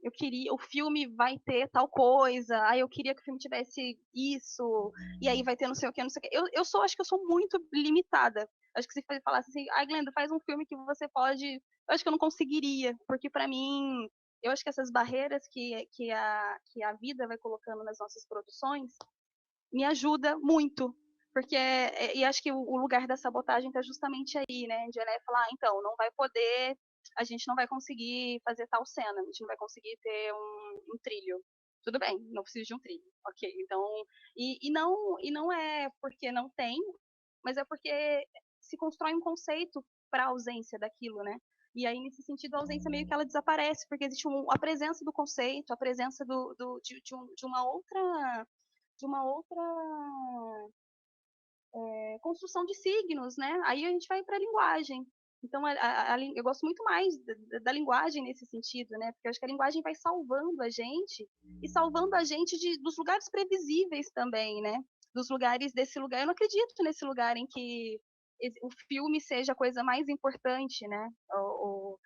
eu queria, o filme vai ter tal coisa, eu queria que o filme tivesse isso, e aí vai ter não sei o que, não sei o que. Acho que eu sou muito limitada. Acho que se falasse assim, Glenda, faz um filme que você pode, eu acho que eu não conseguiria, porque para mim, eu acho que essas barreiras que a vida vai colocando nas nossas produções me ajuda muito, porque e acho que o lugar da sabotagem está justamente aí, né, de olhar e falar, então, não vai poder, a gente não vai conseguir fazer tal cena, a gente não vai conseguir ter um trilho. Tudo bem, não preciso de um trilho, ok, então, e não é porque não tem, mas é porque se constrói um conceito para a ausência daquilo, né, e aí, nesse sentido, a ausência meio que ela desaparece, porque existe a presença do conceito, a presença de uma outra construção de signos, né? Aí a gente vai para a linguagem. Então, eu gosto muito mais da linguagem nesse sentido, né? Porque eu acho que a linguagem vai salvando a gente e salvando a gente dos lugares previsíveis também, né? Dos lugares desse lugar. Eu não acredito nesse lugar em que o filme seja a coisa mais importante, né? O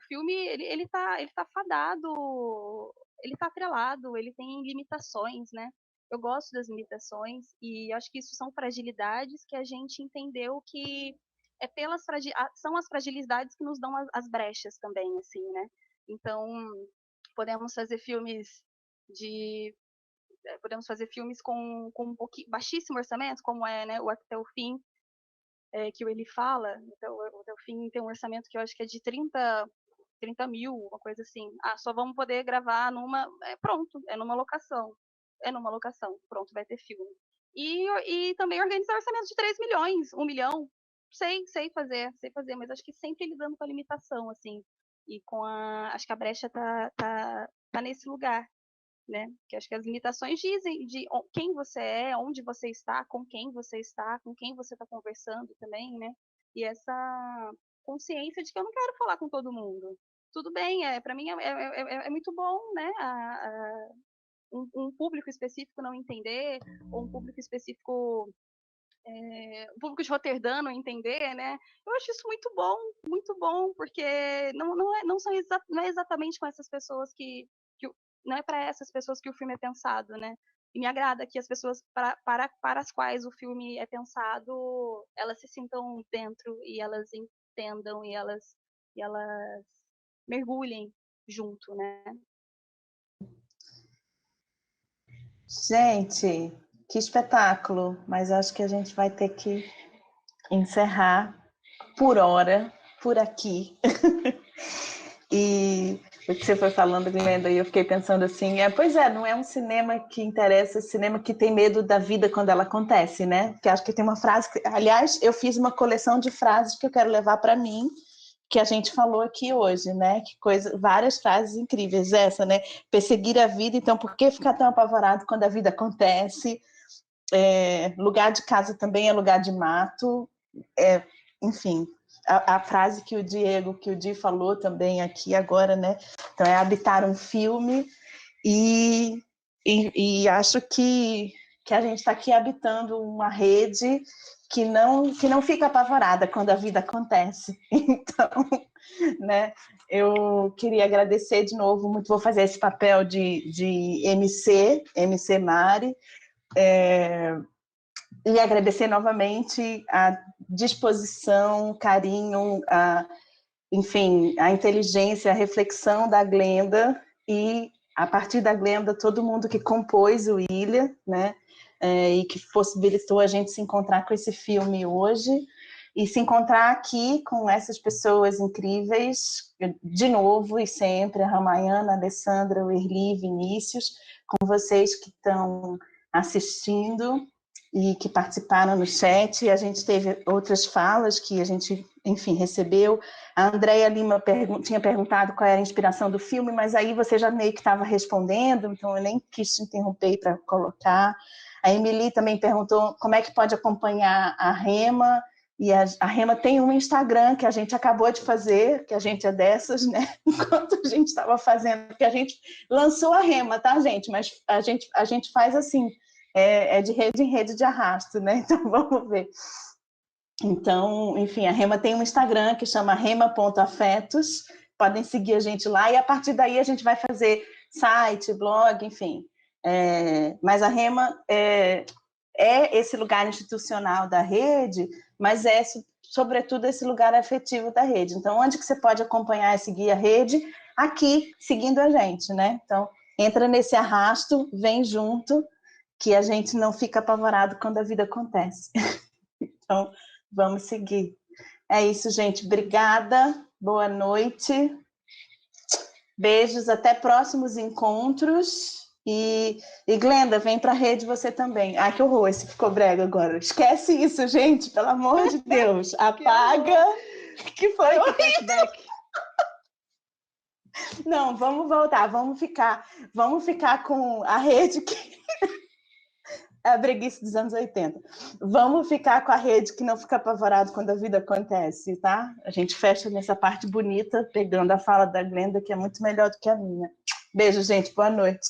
filme ele tá fadado, ele tá atrelado, ele tem limitações, né? Eu gosto das limitações e acho que isso são fragilidades que a gente entendeu que são as fragilidades que nos dão as brechas também, assim, né? Então, podemos fazer filmes com um pouquinho, baixíssimo orçamento, como é, né, o Até o Fim, que ele fala. Então, o Até o Fim tem um orçamento que eu acho que é de 30 mil, uma coisa assim. Só vamos poder gravar pronto, é numa locação. Pronto, vai ter filme. E também organizar orçamento de 3 milhões, 1 milhão. Sei fazer, mas acho que sempre lidando com a limitação, assim. E acho que a brecha tá nesse lugar, né? Que acho que as limitações dizem de quem você é, onde você está, com quem você está conversando também, né? E essa consciência de que eu não quero falar com todo mundo. Tudo bem, para mim é muito bom, né? Um público específico não entender, ou um público específico, um público de Roterdã não entender, né? Eu acho isso muito bom, porque não é exatamente com essas pessoas não é para essas pessoas que o filme é pensado, né? E me agrada que as pessoas para as quais o filme é pensado, elas se sintam dentro e elas entendam e elas mergulhem junto, né?
Gente, que espetáculo, mas acho que a gente vai ter que encerrar por hora, por aqui. E o que você foi falando, Glenda, e eu fiquei pensando assim, pois é, não é um cinema que interessa, é cinema que tem medo da vida quando ela acontece, né? Porque acho que tem uma frase, aliás, eu fiz uma coleção de frases que eu quero levar para mim, que a gente falou aqui hoje, né? Várias frases incríveis, essa, né? Perseguir a vida, então por que ficar tão apavorado quando a vida acontece? Lugar de casa também é lugar de mato, enfim, a frase que o Di falou também aqui agora, né? Então é habitar um filme e acho que a gente está aqui habitando uma rede que não fica apavorada quando a vida acontece. Então, né, eu queria agradecer de novo, muito vou fazer esse papel de MC Mari, e agradecer novamente a disposição, o carinho, enfim, a inteligência, a reflexão da Glenda e, a partir da Glenda, todo mundo que compôs o Ilha, né, e que possibilitou a gente se encontrar com esse filme hoje e se encontrar aqui com essas pessoas incríveis, de novo e sempre, a Ramayana, a Alessandra, o Erli, Vinícius, com vocês que estão assistindo e que participaram no chat. A gente teve outras falas que a gente, enfim, recebeu. A Andréia Lima tinha perguntado qual era a inspiração do filme, mas aí você já meio que estava respondendo, então eu nem quis te interromper para colocar. A Emily também perguntou como é que pode acompanhar a Rema, e a Rema tem um Instagram que a gente acabou de fazer, que a gente é dessas, né? Enquanto a gente estava fazendo, porque a gente lançou a Rema, tá, gente? Mas a gente faz assim, de rede em rede de arrasto, né? Então, vamos ver. Então, enfim, a Rema tem um Instagram que chama rema.afetos, podem seguir a gente lá, e a partir daí a gente vai fazer site, blog, enfim. Mas a Rema é esse lugar institucional da rede, mas é, sobretudo, esse lugar afetivo da rede. Então, onde que você pode acompanhar e seguir a rede? Aqui, seguindo a gente, né? Então, entra nesse arrasto, vem junto, que a gente não fica apavorado quando a vida acontece. Então, vamos seguir. É isso, gente. Obrigada. Boa noite. Beijos. Até próximos encontros. E Glenda, vem para a rede você também. Ah, que horror, esse ficou brega agora. Esquece isso, gente. Pelo amor de Deus. Apaga. Que foi horrível. Não, vamos voltar. Vamos ficar com a rede que... É a breguice dos anos 80. Vamos ficar com a rede que não fica apavorado quando a vida acontece, tá? A gente fecha nessa parte bonita, pegando a fala da Glenda, que é muito melhor do que a minha. Beijo, gente. Boa noite.